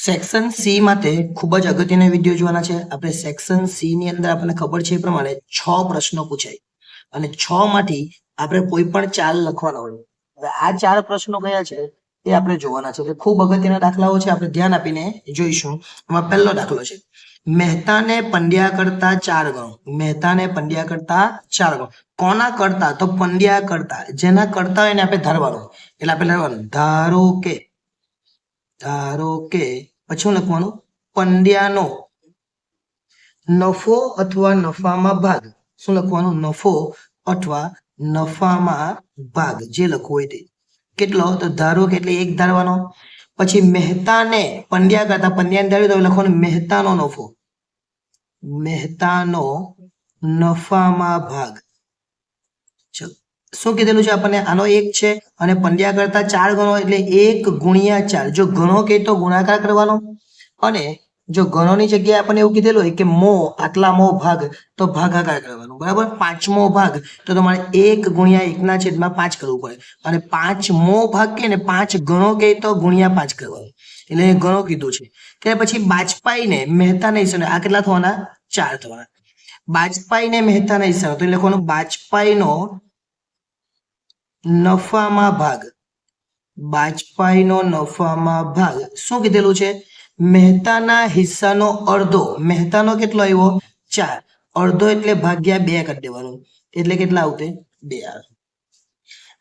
Section C માટે ખૂબ જ અગત્યના વિડીયો જોવાના છે. આપણે સેક્શન સી ની અંદર આપણને ખબર છે એ પ્રમાણે 6 પ્રશ્નો પૂછાય અને 6 માંથી આપણે કોઈ પણ 4 લખવાના હોય. હવે આ 4 પ્રશ્નો કયા છે એ આપણે જોવાના છે. ખૂબ અગત્યના દાખલાઓ છે, આપણે ધ્યાન આપીને જોઈશું. એમાં પહેલો દાખલો છે, મહેતાને પંડ્યા કરતા 4 ગણો. મહેતાને પંડ્યા કરતા 4 ગણો. કોના કરતા? તો પંડ્યા કરતા. જેના કરતા હોય એને આપણે ધારવાનું. એટલે આપણે ધારવાનું ધારો કે પછી શું લખવાનું? પંડ્યાનો નફો અથવા નફામાં ભાગ. શું લખવાનું? નફો અથવા નફામાં ભાગ, જે લખવું હોય તે. કેટલો? તો ધારો કે એટલે 1 ધારવાનો. પછી મહેતાને પંડ્યા કરતા, પંડ્યાને ધાર્યું તો લખવાનું મહેતાનો નફો. મહેતાનો નફામાં ભાગ. ચલો, શું કીધેલું છે આપણને? આનો 1 છે અને પંડ્યા કરતા 4 ગણો એટલે 1 ગુણ્યા 4. જો ગણો કે તો ગુણાકાર કરવાનો, અને જો ગણોની જગ્યાએ આપણને એવું કીધેલું હોય કે મો, આટલા મો ભાગ, તો ભાગાકાર કરવાનો. બરાબર? 5મો ભાગ તો તમારે 1 ગુણ્યા 1/5 કરવું પડે. અને 5મો ભાગ કે ને 5 ગણો કે તો ગુણ્યા 5 કરવાનું. એટલે ગણો કીધું છે. કે પછી બાજપાઈને મહેતાના હિસ્સાને આ કેટલા થવાના? 4 થવાના. બાજપાઈને મહેતાના હિસ્સાનો તો લખવાનું બાજપાઈનો નફામાં ભાગ. બાજપાઈનો નફામાં ભાગ. શું કીધેલું છે? મહેતાના હિસ્સાનો અડધો. મહેતાનો કેટલો આવ્યો? 4. અડધો એટલે ભાગ્યા 2 કરી દેવાનું. એટલે કેટલા આવતે? 2 આવે.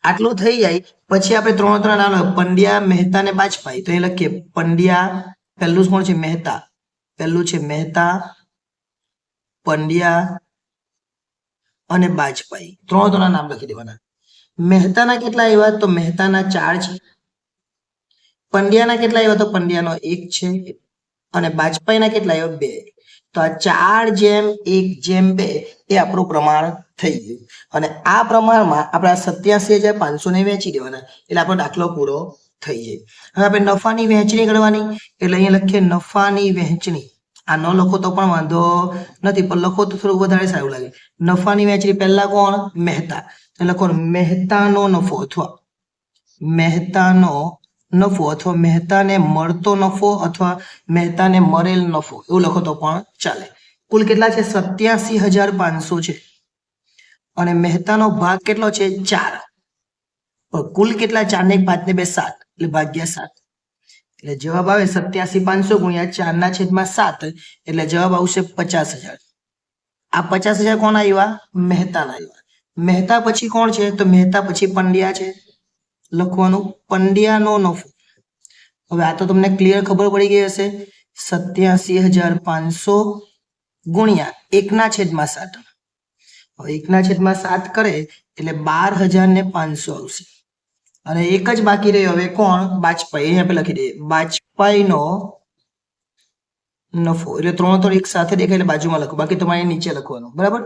આટલું થઈ જાય પછી આપણે 3 નામ લખો. પંડ્યા, મહેતા ને બાજપાઈ. તો એ લખીએ પંડ્યા. પહેલું કોણ છે? મહેતા. પહેલું છે મહેતા, પંડ્યા અને બાજપાઈ. 3 નામ લખી દેવાના. મહેતાના કેટલા આવ્યા? તો મહેતાના 4 છે. પંડ્યાના કેટલા આવ્યા? તો પંડ્યાનો 1 છે. અને બાજપાઈના કેટલા આવ્યા? 2. તો આ 4:1:2 એ આપણું પ્રમાણ થઈ ગયું. અને આ પ્રમાણમાં આપણે 87,500 ને વહેંચી દેવાના. એટલે આપણો દાખલો પૂરો થઈ જાય. હવે આપણે નફાની વહેંચણી કરવાની. એટલે અહીંયા લખીએ નફાની વહેંચણી. આ ન લખો તો પણ વાંધો નથી, પણ લખો તો થોડું વધારે સારું લાગે. નફાની વહેંચણી પહેલા કોણ? મહેતા. લખો મહેતાનો નફો અથવા મહેતાનો નફો અથવા મહેતાને મળતો નફો અથવા મહેતાને મળેલ નફો, એવું લખો તો પણ ચાલે. કુલ કેટલા છે? 87,500 છે. અને મહેતાનો ભાગ કેટલો છે? 4. કુલ કેટલા? 4 ને 5 ને 2 7, એટલે ભાગ્યા 7. એટલે જવાબ આવે 87,500 ગુણ્યા 4/7, એટલે જવાબ આવશે 50,000. આ 50,000 કોણ આવ્યા? મહેતાના આવ્યા. મહેતા પછી કોણ છે? તો મહેતા પછી પંડ્યા છે. લખવાનું પંડ્યાનો નફો. હવે આ તો તમને ક્લિયર ખબર પડી ગઈ હશે. 87,500 ગુણ્યા 1/7. હવે 1/7 કરે એટલે 12,500 આવશે. અને એક જ બાકી રહ્યો હવે કોણ? બાજપાઈ. અહીંયા આપણે લખી દઈએ બાજપાઈનો નફો. એટલે 3 એક સાથે દેખાય એટલે બાજુમાં લખો, બાકી તમારે નીચે લખવાનું. બરાબર?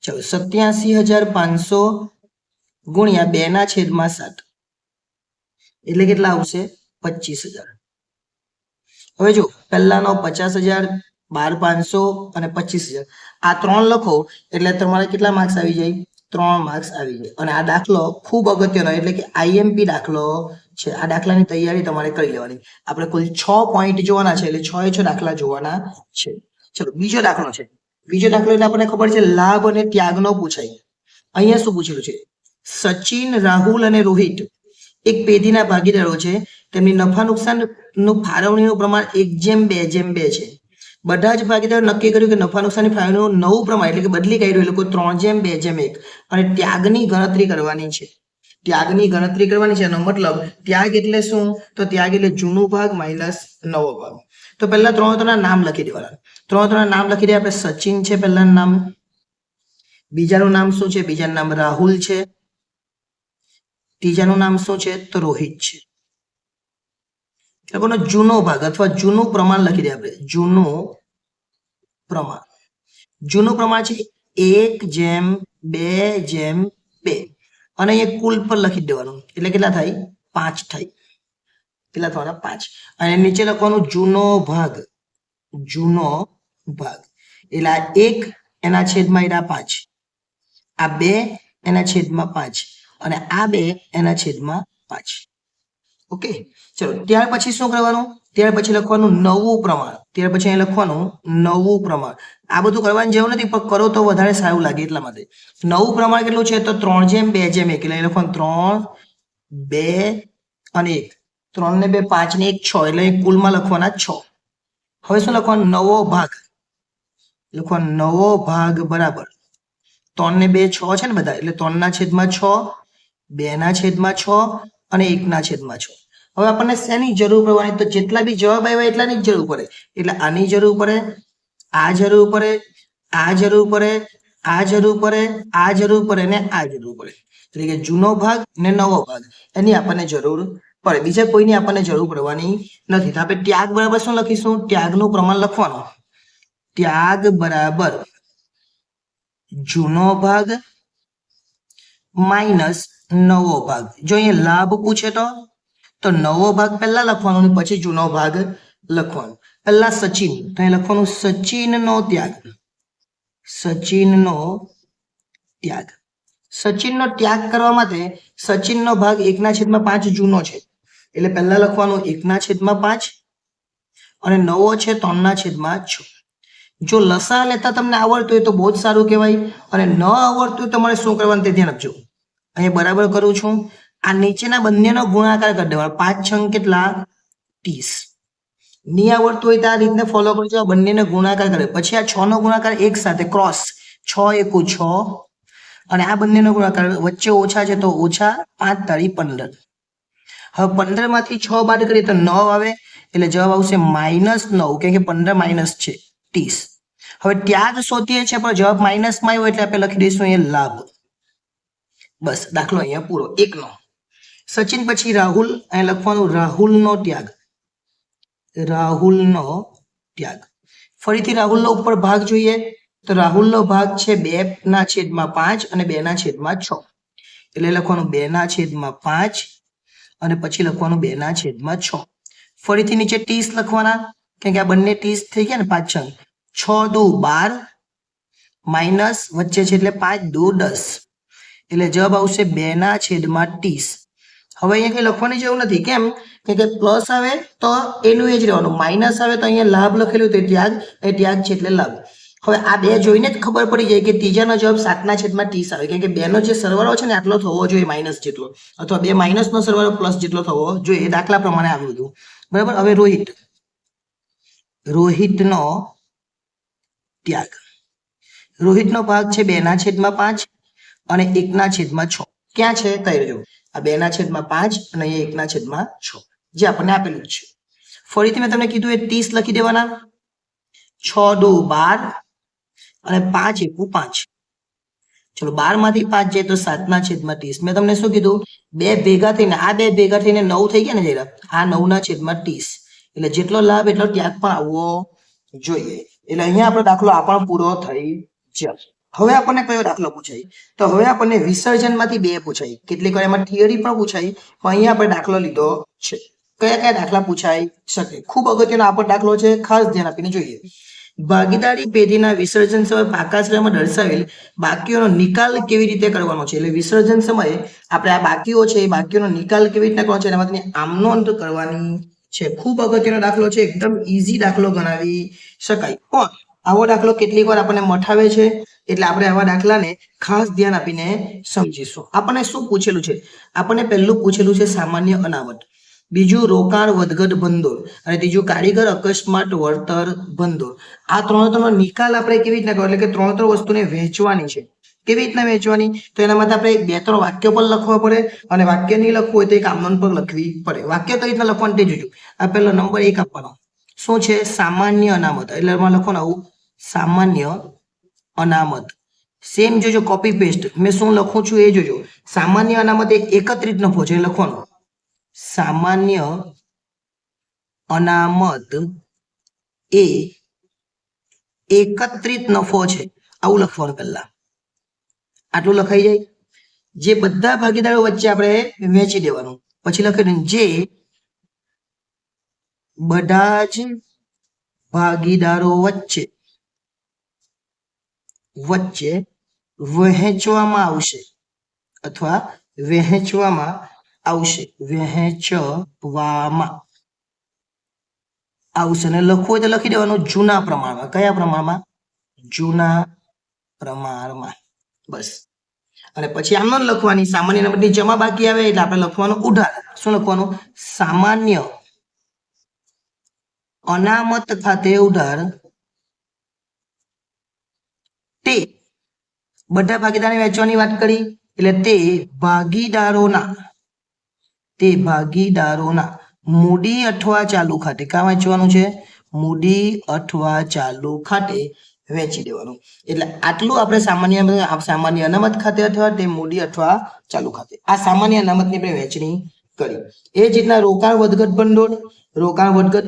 ચલો 87,500 ગુણ્યા 2/7 એટલે કેટલા આવશે? 25,000. હવે જો પહેલાનો 50,000, 12,500 અને 25,000, આ 3 લખો એટલે તમારે કેટલા માર્ક્સ આવી જાય? 3 માર્ક્સ આવી જાય. અને આ દાખલો ખૂબ અગત્યનો, એટલે કે આઈએમપી દાખલો છે. આ દાખલાની તૈયારી તમારે કરી લેવાની. આપણે કુલ 6 પોઈન્ટ જોવાના છે, એટલે 6 દાખલા જોવાના છે. ચલો બીજો દાખલો છે. બીજો દાખલો એટલે આપણને ખબર છે લાભ અને ત્યાગનો પૂછાય. અહીંયા શું પૂછેલું છે? સચિન, રાહુલ અને રોહિત એક પેઢીના ભાગીદારો છે. તેમની નફા નુકસાનનું ફાળવણીનું પ્રમાણ 1:2:2 છે. બધા જ ભાગીદારો નક્કી કર્યું કે નફા નુકસાનની ફાળવણીનું નવું પ્રમાણ એટલે કે બદલી કાઢ્યું, એ લોકો 3:2:1 અને ત્યાગની ગણતરી કરવાની છે. ત્યાગની ગણતરી કરવાની છે. એનો મતલબ ત્યાગ એટલે શું? તો ત્યાગ એટલે જૂનું ભાગ માઇનસ નવો ભાગ. તો પહેલા 3 નામ લખી દેવાના. 3 નામ લખી દે. આપણે સચિન છે પહેલાનું નામ, બીજાનું નામ શું છે? બીજાનું નામ રાહુલ છે, ત્રીજાનું નામ શું છે? તો રોહિત છે. લોકોનો જૂનો ભાગ અથવા જૂનું પ્રમાણ લખી દે. આપણે જૂનું પ્રમાણ. જૂનું પ્રમાણ છે 1:2:2 અને અહીંયા કુલ પર લખી દેવાનું. એટલે કેટલા થાય? 5 થાય. કેટલા થવાના? 5. અને નીચે લખવાનું જૂનો ભાગ. જૂનો ભાગ એટલે આ 1 એના છેદમાં 5, આ 2 એના છેદમાં 5 અને આ 2 એના છેદમાં 5. ઓકે, ચલો ત્યાર પછી શું કરવાનું? ત્યાર પછી લખવાનું નવું પ્રમાણ, ત્યાર પછી અહીં લખવાનું નવું પ્રમાણ. આ બધું કરવાની જરૂર નથી, પણ કરો તો વધારે સારું લાગે એટલા માટે. નવું પ્રમાણ કેટલું છે? તો 3:2:1. એટલે અહીં લખવાનું 3, 2 અને 1. 3 ને 2 5 ને 1 6. એટલે કુલમાં લખવાના 6. હવે શું લખવાનું? નવો ભાગ. લખવાનો નવો ભાગ બરાબર 3 ને 2 6 છે ને બધા, એટલે 3/6, 2/6 અને 1/6. હવે આપણને શેની જરૂર પડવાની? તો જેટલા બી જવાબ આવ્યા એટલાની જ જરૂર પડે. એટલે આની જરૂર પડે, આ જરૂર પડે, આ જરૂર પડે, આ જરૂર પડે, આ જરૂર પડે ને આ જરૂર પડે. એટલે કે જૂનો ભાગ ને નવો ભાગ એની આપણને જરૂર પડે. બીજા કોઈની આપણને જરૂર પડવાની નથી. તો આપણે ત્યાગ બરાબર શું લખીશું? ત્યાગનું પ્રમાણ લખવાનું. ત્યાગ બરાબર જૂનો ભાગ માઇનસ નવો ભાગ. જો અહીંયા લાભ પૂછે તો નવો ભાગ પહેલા લખવાનો અને પછી જૂનો ભાગ લખવાનો. પહેલા સચિન, તો અહીં લખવાનું સચિનનો ત્યાગ. સચિનનો ત્યાગ. સચિનનો ત્યાગ કરવા માટે સચિનનો ભાગ 1/5 જૂનો છે, એટલે પહેલા લખવાનું 1/5 અને નવો છે 3/6. જો લસા લેતા તમને આવડતું હોય તો બહુ જ સારું કહેવાય, અને ન આવડતું હોય તમારે શું કરવાનું તે ધ્યાન આપજો. અહીંયા બરાબર કરું છું. આ નીચેના બંનેનો ગુણાકાર કરી દેવાનો. 5 છંગ કેટલા? 30. નહીં આવડતું હોય તો આ રીતને ફોલો કરજો. આ બંનેને ગુણાકાર કરે પછી આ 6 નો ગુણાકાર એક સાથે ક્રોસ, 6 એકુ 6 અને આ બંનેનો ગુણાકાર વચ્ચે ઓછા છે તો ઓછા, 5 તારી 15. હવે 15 માંથી 6 બાદ કરીએ તો 9 આવે, એટલે જવાબ આવશે -9, કેમ કે 15 માઇનસ છે 30. હવે ત્યાગ શોધીએ છે પણ જવાબ માઇનસમાં આવ્યો એટલે આપણે લખી દઈશું એ લાભ. બસ દાખલો અહીંયા પૂરો. 1 નો. સચિન પછી રાહુલ, અહીં લખવાનું રાહુલનો ત્યાગ. રાહુલનો ત્યાગ. ફરીથી રાહુલનો ઉપર ભાગ જોઈએ તો રાહુલનો ભાગ છે 2/5 અને 2/6. એટલે લખવાનું 2/5 અને પછી લખવાનું 2/6. ફરીથી નીચે 30 લખવાના, કેમ કે આ બંને 30 થઈ ગયા ને 5 છંગ. 6 દુ 12 માઇનસ વચ્ચે છે એટલે 5 દુ 10. એટલે જવાબ આવશે 2/30. હવે અહીંયા કઈ લખવાની જરૂર નથી. કેમ? કે પ્લસ આવે તો એનું એ જ રહેવાનું, માઇનસ આવે તો અહીંયા લાભ લખેલું તે ત્યાગ, એ ત્યાગ છે એટલે લાભ. હવે આ બે જોઈને જ ખબર પડી જાય કે ત્રીજાનો જવાબ 7/30 આવે, કેમ કે 2 નો જે સરવાળો છે ને આટલો થવો જોઈએ માઇનસ જેટલો, અથવા 2 માઇનસ નો સરવાળો પ્લસ જેટલો થવો જોઈએ. દાખલા પ્રમાણે આવ્યું હતું. બરાબર. હવે રોહિત. રોહિતનો ત્યાગ. રોહિતનો ભાગ છે 2/5 અને 1/6. ક્યાં છે? તૈયાર જો આ 2/5 અને 1/6 જે આપણને આપેલું જ છે. ફરીથી મેં તમને કીધું એ 30 લખી દેવાના. 6 દુ 12 અને 5 એકુ 5. ચલો 12 માંથી 5 જાય તો 7/30. મેં તમને શું કીધું? બે ભેગા થઈને આ બે ભેગા થઈને 9 થઈ ગયા ને જરા, આ 9/30. એટલે જેટલો લાભ એટલો ત્યાગ પણ આવવો જોઈએ. એટલે અહીંયા આપણો દાખલો આ પણ પૂરો થઈ જાય. હવે આપણને કયો દાખલો પૂછાય? તો હવે આપણને વિસર્જનમાંથી 2 પૂછાય. કેટલીક વાર એમાં થિયરી પણ પૂછાય, પણ અહીંયા આપણે દાખલો લીધો છે. કયા કયા દાખલા પૂછાઈ શકે? ખૂબ અગત્યનો આપણો દાખલો છે, ખાસ ધ્યાન આપીને જોઈએ. ભાગીદારી પેઢીના વિસર્જન સમયે પાકાશ્રયમાં દર્શાવેલ બાકીઓનો નિકાલ કેવી રીતે કરવાનો છે? એટલે વિસર્જન સમયે આપણે આ બાકીઓ છે એ બાકીઓનો નિકાલ કેવી રીતે કરવાનો છે એનામાંથી આમનોંધ કરવાની છે. ખૂબ અગત્યનો દાખલો છે, એકદમ ઈઝી દાખલો ગણાવી શકાય. પણ આવો દાખલો કેટલીક વાર આપણને મઠાવે છે, એટલે આપણે આવા દાખલાને ખાસ ધ્યાન આપીને સમજીશું. આપણને શું પૂછેલું છે? આપણને પહેલું પૂછેલું છે સામાન્ય અનામત, બીજું રોકાણ વધઘટ ભંડોળ અને ત્રીજું કારીગર અકસ્માત વળતર ભંડોળ. આ ત્રણનો નિકાલ આપણે કેવી રીતના કરવો? એટલે કે ત્રણ વસ્તુને વહેંચવાની છે. કેવી રીતના વહેંચવાની? તો એના માટે આપણે 2-3 વાક્ય પર લખવા પડે, અને વાક્ય નહીં લખવું હોય તો એક આમનોંધ પર લખવી પડે. વાક્ય કઈ રીતના લખવાનું તે જોજો. આ પહેલો નંબર 1 આપવાનો શું છે? સામાન્ય અનામત. એટલે એમાં લખવાનું આવું સામાન્ય અનામત. સેમ જોજો, કોપી પેસ્ટ મેં શું લખું છું એ જોજો. સામાન્ય અનામત એ એકત્રિત નફો છે લખવાનું. સામાન્ય અનામત એ એકત્રિત નફો છે, આવું લખવાનું. પહેલા આટલું લખાઈ જાય. જે બધા ભાગીદારો વચ્ચે આપણે વહેંચી દેવાનું. પછી લખી જે બધા જ ભાગીદારો વચ્ચે વહેંચવામાં આવશે અથવા વહેંચવામાં આવશે. વહેંચવામાં આવશે અને લખવું હોય તો લખી દેવાનું જૂના પ્રમાણમાં. કયા પ્રમાણમાં? જૂના પ્રમાણમાં. બસ. અને પછી આમ લખવાની સામાન્ય નંબરની જમા બાકી આવે એટલે આપણે લખવાનું ઉધાર. શું લખવાનું? સામાન્ય અનામત ખાતે ઉધાર તે બધા ભાગીદારને વહેંચવાની વાત કરી એટલે તે ભાગીદારોના મૂડી અથવા ચાલુ ખાતે કાં વહેંચવાનું છે? મૂડી અથવા ચાલુ ખાતે વહેંચી દેવાનું. એટલે આટલું આપણે સામાન્ય અનામત ખાતે અથવા તે મૂડી અથવા ચાલુ ખાતે આ સામાન્ય અનામતની આપણે વહેંચણી કરી. એ જ રીતના રોકાણ વધઘટ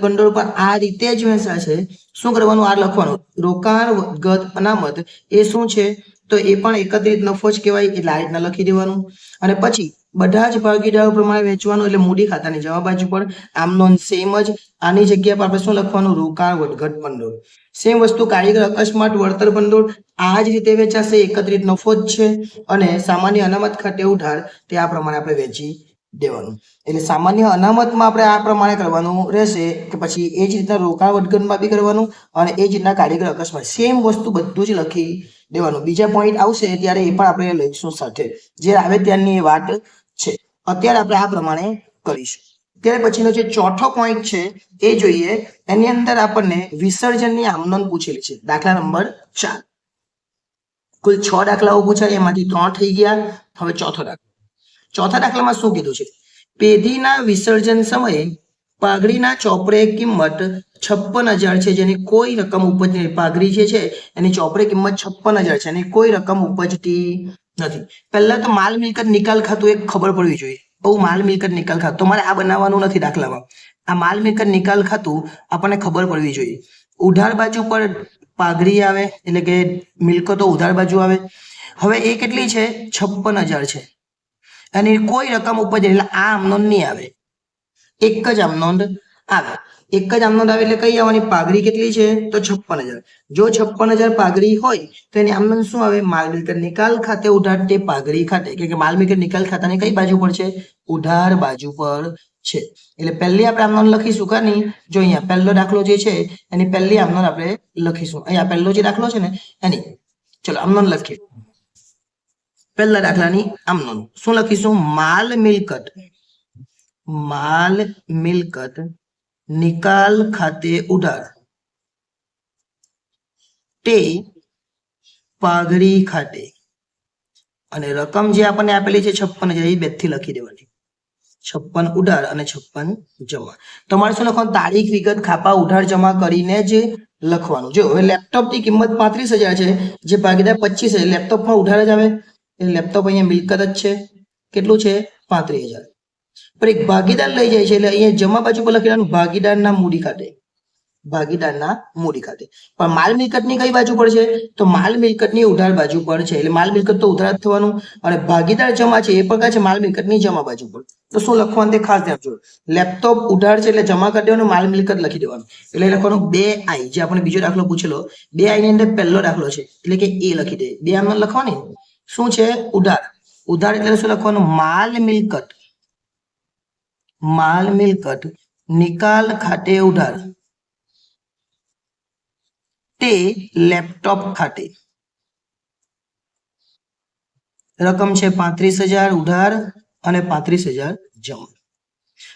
ભંડોળ પણ આ રીતે જ વહેંચાશે. શું કરવાનું? આ લખવાનું રોકાણ વધઘટ અનામત એ શું છે? તો એ પણ એકત્રિત નફો જ કહેવાય. એટલે આ રીતના લખી દેવાનું. અને પછી બધા જ ભાગીદારો પ્રમાણે વેચવાનું એટલે મૂડી ખાતાની જમા બાજુ પર આમ નોંધ સેમ જ. આની જગ્યા પર આપણે શું લખવાનું? રોકાણ વધઘટ ભંડોળ. સેમ વસ્તુ કારીગર અકસ્માત વળતર ભંડોળ આ જ રીતે વેચાશે. એકત્રિત નફો જ છે અને સામાન્ય અનામત ખાતે ઉધાર તે આ પ્રમાણે આપણે વેચી દેવાનું. એટલે સામાન્ય અનામતમાં આપણે આ પ્રમાણે કરવાનું રહેશે કે પછી એ જ રીતના રોકાણ વધઘટમાં બી કરવાનું અને એ જ રીતના કારીગર અકસ્માત સેમ વસ્તુ બધું જ લખી દેવાનું. બીજા પોઈન્ટ આવશે ત્યારે એ પણ આપણે લઈશું સાથે. જે આવે ત્યારની વાત છે. અત્યારે આપણે આ પ્રમાણે કરીશું. ત્યાર પછીનો જે ચોથો પોઈન્ટ છે એ જોઈએ. એની અંદર આપણને વિસર્જનની આમનોંધ પૂછેલી છે. દાખલા નંબર 4. કુલ 6 દાખલાઓ પૂછાય, એમાંથી 3 થઈ ગયા. હવે ચોથા દાખલામાં શું કીધું છે? પેઢીના વિસર્જન સમયે પાઘડીના ચોપડે કિંમત 56,000 છે જેની કોઈ રકમ ઉપજતી. પાઘડી જે છે એની ચોપડે કિંમત 56,000 છે એની કોઈ રકમ ઉપજતી નથી. પહેલા તો માલ મિલકત નિકાલ ખાતું એક ખબર પડવી જોઈએ. માલ મિલકત નિકાલ ખાતું તમારે આ બનાવવાનું નથી. દાખલામાં આ માલ મિલકત નિકાલ ખાતું આપણને ખબર પડવી જોઈએ. ઉધાર બાજુ પર પાઘડી આવે એટલે કે મિલકતો ઉધાર બાજુ આવે. હવે એ કેટલી છે? 56,000 છે અને કોઈ રકમ ઉપજે એટલે આ આમનોંધ નહીં આવે. એક જ આમનોંધ આવે. એટલે કઈ આવવાની? પાઘડી કેટલી છે? તો 56,000. જો 56,000 પાઘડી હોય તો એની આમનોંધ શું આવે? માલ મિલકત નિકાલ ખાતે ઉધાર તે પાઘડી ખાતે. કે માલ મિલકત નિકાલ ખાતાની કઈ બાજુ પર છે? ઉધાર બાજુ પર છે. એટલે પહેલી આપણે આમનોંધ લખીશું કે નહીં? જો અહીંયા પહેલો દાખલો જે છે એની પહેલી આમનોંધ આપણે લખીશું. અહીંયા પહેલો જે દાખલો છે ને એની ચલો આમનોંધ લખીએ. પહેલા દાખલાની આમનોંધ શું લખીશું? માલ મિલકત નિકાલ ખાતે ઉધાર તે પાઘડી ખાતે. અને રકમ જે આપણને આપેલી છે 56,000 એ બેથી લખી દેવાની. 56 ઉધાર અને 56 જમા. તમારે શું લખવાનું? તારીખ વિગત ખાપા ઉધાર જમા કરીને જ લખવાનું. જો હવે લેપટોપની કિંમત 35,000 છે, જે ભાગીદાર 25 છે. લેપટોપમાં ઉધાર જ આવે. લેપટોપ અહીંયા મિલકત જ છે. કેટલું છે? 35,000. પણ એક ભાગીદાર લઈ જાય છે એટલે અહીંયા જમા બાજુ પર લખી દેવાનું ભાગીદારના મૂડી ખાતે. પણ માલ મિલકતની કઈ બાજુ પર છે? તો માલ મિલકતની ઉધાર બાજુ પર છે. એટલે માલ મિલકત તો ઉધાર જ થવાનું અને ભાગીદાર જમા છે એ પણ છે માલ મિલકતની જમા બાજુ પર. તો શું લખવાનું તે ખાસ ધ્યાન આપજો. લેપટોપ ઉધાર છે એટલે જમા કરી દેવાનું, માલ મિલકત લખી દેવાનું. એટલે લખવાનું 2I. જે આપણે બીજો દાખલો પૂછેલો 2I ની અંદર પહેલો દાખલો છે એટલે કે એ લખી દે. 2 આમનોંધ લખવાની. શું છે? ઉધાર એટલે શું લખવાનું? માલ મિલકત નિકાલ ખાતે ઉધાર તે લેપટોપ ખાતે. રકમ છે 35,000 ઉધાર અને 35,000 જમા.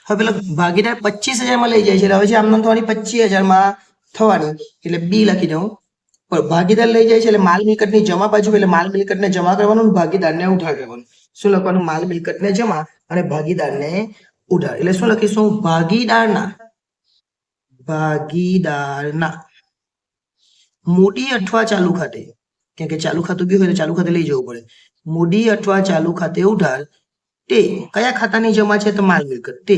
હવે પેલા ભાગીદાર 25,000 માં લઈ જાય છે. હવે આમનોંધ થવાની 25,000 માં થવાની એટલે બી લખી દઉં. પણ ભાગીદાર લઈ જાય છે એટલે માલ મિલકતની જમા બાજુ એટલે માલ મિલકતને જમા કરવાનું, ભાગીદારને ઉધાર કરવાનું. શું લખવાનું? માલ મિલકતને જમા અને ભાગીદારને ઉધાર. એટલે શું લખીશું? ભાગીદારના મૂડી અથવા ચાલુ ખાતે. કેમ કે ચાલુ ખાતું બી હોય તો ચાલુ ખાતે લઈ જવું પડે. મૂડી અથવા ચાલુ ખાતે ઉધાર તે કયા ખાતાની જમા છે? તો માલ મિલકત. તે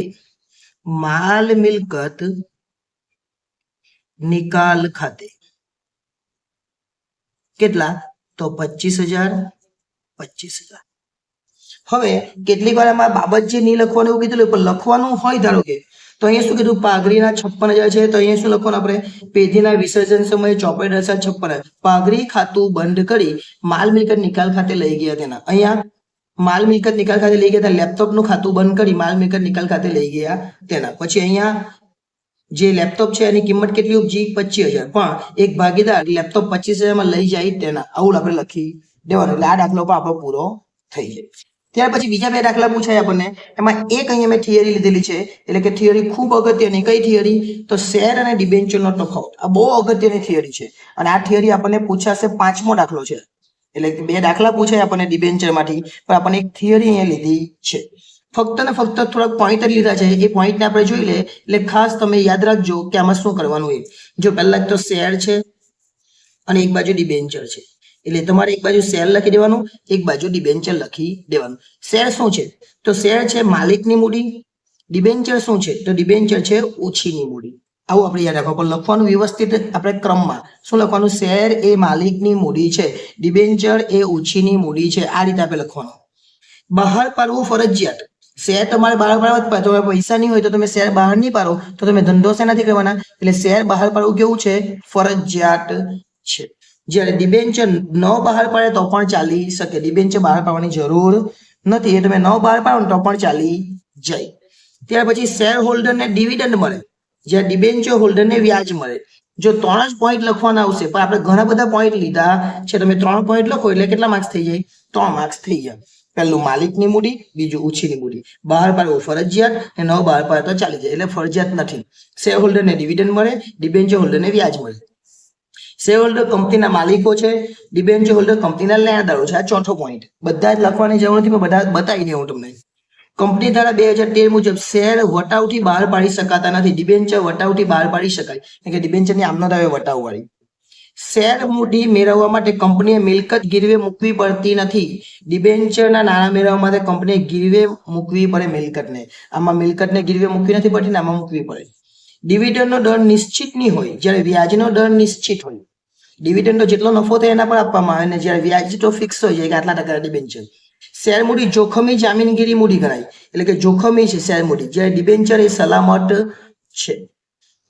માલ મિલકત નિકાલ ખાતે. કેટલા? તો 25,000. હવે કેટલીક વાર આમાં બાબત જે નહીં લખવાનું એવું કીધું પણ લખવાનું હોય. ધારો કે તો અહીંયા શું કીધું? પાઘડીના 56,000 છે તો અહીંયા શું લખવાનું આપણે? પેઢીના વિસર્જન સમયે ચોપડે 56,000 પાઘડી ખાતું બંધ કરી માલ મિલકત નિકાલ ખાતે લઈ ગયા તેના. અહીંયા માલ મિલકત નિકાલ ખાતે લઈ ગયા લેપટોપનું ખાતું બંધ કરી માલ મિલકત નિકાલ ખાતે લઈ ગયા તેના. પછી અહીંયા જે લેપટોપ છે એની કિંમત કેટલી ઉપજી 25,000, પણ એક ભાગીદાર લેપટોપ 25,000 માં લઈ જાય તેના, આવું આપણે લખી દેવાનું. એટલે આ દાખલો પણ આપણો પૂરો થઈ જાય. ત્યાર પછી બીજા બે દાખલા પૂછાય આપણને. એમાં એક અહીંયા મેં થિયરી લીધેલી છે, એટલે કે થિયરી ખૂબ અગત્યની. કઈ થિયરી? તો શેર અને ડિબેન્ચરનો તફાવત. આ બહુ અગત્યની થિયરી છે અને આ થિયરી આપણને પૂછાશે 5મો દાખલો છે. એટલે બે દાખલા પૂછાય આપણને ડિબેન્ચરમાંથી, પણ આપણને એક થિયરી અહીંયા લીધી છે. ફક્ત ને ફક્ત થોડાક પોઈન્ટ જ લીધા છે. એ પોઈન્ટને આપણે જોઈ લે એટલે ખાસ તમે યાદ રાખજો કે આમાં શું કરવાનું હોય. જો પહેલા તો શેર છે અને એક બાજુ ડિબેન્ચર છે, એટલે તમારે એક બાજુ શેર લખી દેવાનું, એક બાજુ ડિબેન્ચર લખી દેવાનું. શેર શું છે? તો શેર છે માલિકની મૂડી. ડિબેન્ચર શું છે? તો ડિબેન્ચર છે ઓછીની મૂડી. આવું આપણે યાદ રાખવું, પણ લખવાનું વ્યવસ્થિત આપણે ક્રમમાં. શું લખવાનું? શેર એ માલિકની મૂડી છે, ડિબેન્ચર એ ઓછીની મૂડી છે. આ રીતે આપણે લખવાનું. બહાર પાડવું ફરજિયાત. શેર તમારે બહાર પાડવા જ પડે. પૈસા નહીં હોય તો તમે શેર બહાર નહીં પાડો તો તમે ધંધો શેનાથી કરવાના? એટલે શેર બહાર પાડવું કેવું છે? ફરજિયાત છે. જ્યારે ડિબેન્ચર ન બહાર પાડે તો પણ ચાલી શકે. ડિબેન્ચર બહાર પાડવાની જરૂર નથી, એ તમે ન બહાર પાડો તો પણ ચાલી જાય. ત્યાર પછી શેર હોલ્ડરને ડિવિડન્ડ મળે, જ્યારે ડિબેન્ચર હોલ્ડરને વ્યાજ મળે. જો 3 જ પોઈન્ટ લખવાના આવશે, પણ આપણે ઘણા બધા પોઈન્ટ લીધા છે. તમે 3 પોઈન્ટ લખો એટલે કેટલા માર્ક્સ થઈ જાય? 3 માર્ક્સ થઈ જાય. પહેલું માલિકની મૂડી, બીજું ઓછીની મૂડી. બહાર પાડવું ફરજિયાત અને ન બહાર પાડે તો ચાલી જાય. એટલે ફરજિયાત નથી. શેર હોલ્ડરને ડિવિડન્ડ મળે, ડિબેન્ચર હોલ્ડરને વ્યાજ મળે. શેર હોલ્ડર કંપનીના માલિકો છે, ડિબેન્ચર હોલ્ડર કંપનીના લેણદારો છે. આ ચોથો પોઈન્ટ. બધા જ લખવાની જરૂર નથી, પણ બધા બતાવી દઉં તમને. કંપની ધારા 2013 મુજબ શેર વટાવથી બહાર પાડી શકાતા નથી. ડિબેન્ચર વટાવથી બહાર પાડી શકાય, કે ડિબેન્ચરની આમનો આવે વટાવવાળી. શેર મૂડી મેળવવા માટે કંપનીએ મિલકત ગીરવે મૂકવી પડતી નથી. ડિબેન્ચરના નાણાં મેળવવા માટે કંપનીએ ગીરવે મૂકવી પડે મિલકતને. આમાં મિલકતને ગીરવે મૂકવી નથી પડતી, આમાં મૂકવી પડે. ડિવિડન્ડનો દર નિશ્ચિત નહીં હોય, જ્યારે વ્યાજનો દર નિશ્ચિત હોય. ડિવિડન્ડનો જેટલો નફો થાય એના પર આપવામાં આવે, અને જ્યારે વ્યાજ તો ફિક્સ હોય જાય કે આટલા ટકા ડિબેન્ચર. શેર મૂડી જોખમી જામીનગીરી મૂડી ગણાય, એટલે કે જોખમી છે શેર મૂડી, જ્યારે ડિબેન્ચર એ સલામત છે.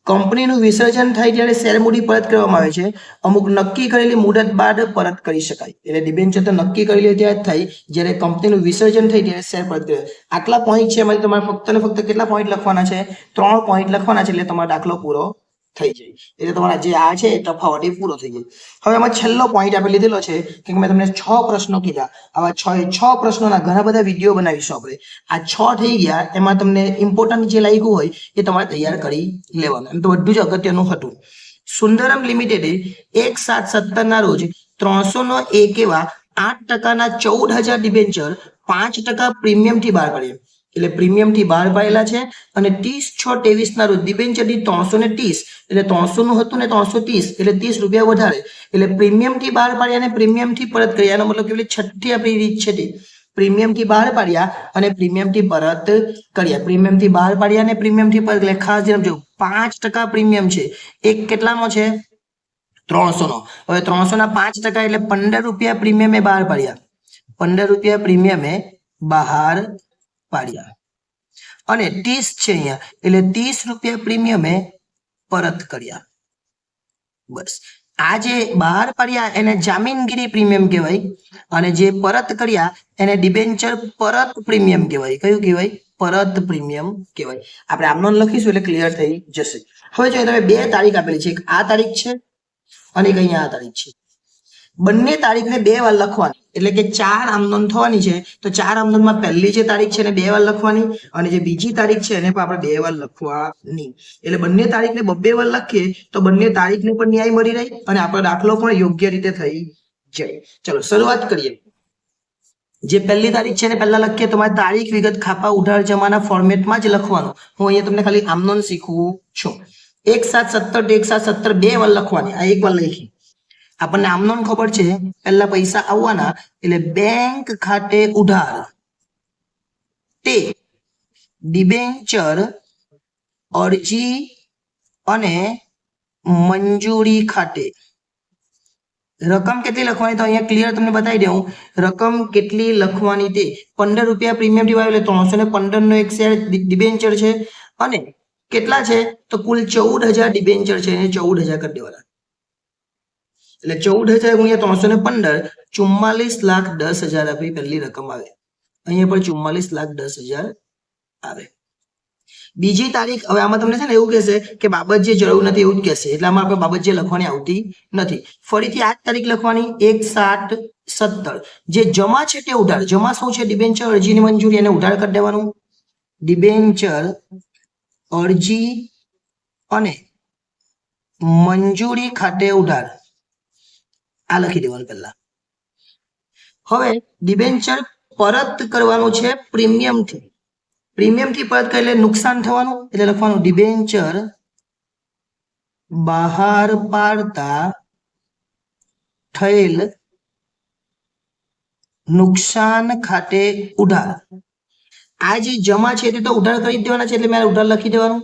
કંપનીનું વિસર્જન થાય ત્યારે શેર મૂડી પરત કરવામાં આવે છે. અમુક નક્કી કરેલી મુદત બાદ પરત કરી શકાય. એટલે ડિબેન્ચર તો નક્કી કરેલી ત્યારે જ થાય, જ્યારે કંપનીનું વિસર્જન થાય ત્યારે શેર પરત કરે. આટલા પોઈન્ટ છે, એમાંથી તમારે ફક્ત ને ફક્ત કેટલા પોઈન્ટ લખવાના છે? 3 પોઈન્ટ લખવાના છે, એટલે તમારો દાખલો પૂરો થઈ જાય. એટલે તમારા જે આ છે તફાવત એ પૂરો થઈ જાય. હવે એમાં છેલ્લો પોઈન્ટ આપણે લીધેલો છે કે મેં તમને 6 પ્રશ્નો કીધા. આવા 6 પ્રશ્નોના ઘણા બધા વિડીયો બનાવીશું આપણે. આ 6 થઈ ગયા, એમાં તમને ઇમ્પોર્ટન્ટ જે લાગ્યું હોય એ તમારે તૈયાર કરી લેવાનું. એમ તો બધું જ અગત્યનું હતું. સુંદરમ લિમિટેડે 1/7/17 ના રોજ 301 એવા 8% 14,000 ડિબેન્ચર 5% પ્રીમિયમથી બહાર પાડ્યા. એટલે પ્રીમિયમથી બહાર પાડેલા છે. અને 30/6/23 ના રોજ ડિબેન્ચરની 330, એટલે 300 નું હતું ને 330, એટલે 30 રૂપિયા વધારે. એટલે પ્રીમિયમથી બહાર પાડ્યા અને પ્રીમિયમથી પરત કર્યા. એનો મતલબ કે છઠ્ઠી આપણી રીત છે તે પ્રીમિયમથી બહાર પાડ્યા અને પ્રીમિયમથી પરત કર્યા. પ્રીમિયમથી બહાર પાડ્યા અને પ્રીમિયમથી પરત કર્યા. ખાસ ધ્યાન રાખજો, 5% પ્રીમિયમ છે. એક કેટલાનો છે? 300 નો. હવે 300 ના 5% એટલે 15 રૂપિયા પ્રીમિયમે બહાર પાડ્યા. 15 રૂપિયા પ્રીમિયમે બહાર પાડ્યા અને 30 છે અહીંયા, એટલે 30 રૂપિયા પ્રીમિયમે પરત કર્યા. બસ આ જે બહાર પાડ્યા એને જામીનગીરી પ્રીમિયમ કહેવાય, અને જે પરત કર્યા એને ડિબેન્ચર પરત પ્રીમિયમ કહેવાય. કયું કહેવાય? પરત પ્રીમિયમ કહેવાય. આપણે આમનો લખીશું એટલે ક્લિયર થઈ જશે. હવે જો તમે 2 તારીખ આપેલી છે, એક આ તારીખ છે અને એક અહીંયા આ તારીખ છે. બંને તારીખને 2 વાર લખવાની, એટલે કે 4 આમનોંધ થવાની છે. તો 4 આમનોંધમાં પહેલી જે તારીખ છે એને 2 વાર લખવાની, અને જે બીજી તારીખ છે એને પણ આપણે 2 વાર લખવાની. એટલે બંને તારીખને 2 વાર લખીએ તો બંને તારીખને પણ ન્યાય મળી રહે અને આપણો દાખલો પણ યોગ્ય રીતે થઈ જાય. ચલો શરૂઆત કરીએ. જે પહેલી તારીખ છે એને પહેલા લખીએ. તમારે તારીખ વિગત ખાપા ઉધાર જમાના ફોર્મેટમાં જ લખવાનું. હું અહીંયા તમને ખાલી આમનોંધ શીખવું છું. 1/7/17 1/7/17 2 વાર લખવાની. આ એક વાર લખી. આપણને આમનોંધ ખબર છે, પહેલા પૈસા આવવાના, એટલે બેંક ખાતે ઉધાર તે ડિબેન્ચર અરજી અને મંજૂરી ખાતે. રકમ કેટલી લખવાની? તો અહીંયા ક્લિયર તમને બતાવી દઉં. રકમ કેટલી લખવાની તે 15 રૂપિયા પ્રીમિયમ થી એટલે 315 નો એક શેર ડિબેન્ચર છે. અને કેટલા છે? તો કુલ 14,000 ડિબેન્ચર છે, એને 14,000 કરી દેવાના. એટલે 14,000 ગુણ્યા 315, 44,10,000 આપણી પહેલી રકમ આવે. અહીંયા પણ 44,10,000 આવે. બીજી તારીખ હવે આમાં તમને છે ને એવું કહેશે કે બાબત જે જરૂર નથી એવું જ કહેશે એટલે આમાં આપણે બાબત જે લખવાની આવતી નથી. ફરીથી આ જ તારીખ લખવાની 1/7/17. જે જમા છે તે ઉધાર. જમા શું છે? ડિબેન્ચર અરજીની મંજૂરી, એને ઉધાર કરી દેવાનું. ડિબેન્ચર અરજી અને મંજૂરી ખાતે ઉધાર, આ લખી દેવાનું પહેલા. હવે ડિબેન્ચર પરત કરવાનું છે પ્રીમિયમથી. પ્રીમિયમથી પરત કરે એટલે નુકસાન થવાનું, એટલે લખવાનું ડિબેન્ચર બહાર પાડતા થયેલ નુકસાન ખાતે ઉધાર. આ જે જમા છે તે તો ઉધાર કરી દેવાના છે એટલે મેં ઉધાર લખી દેવાનું.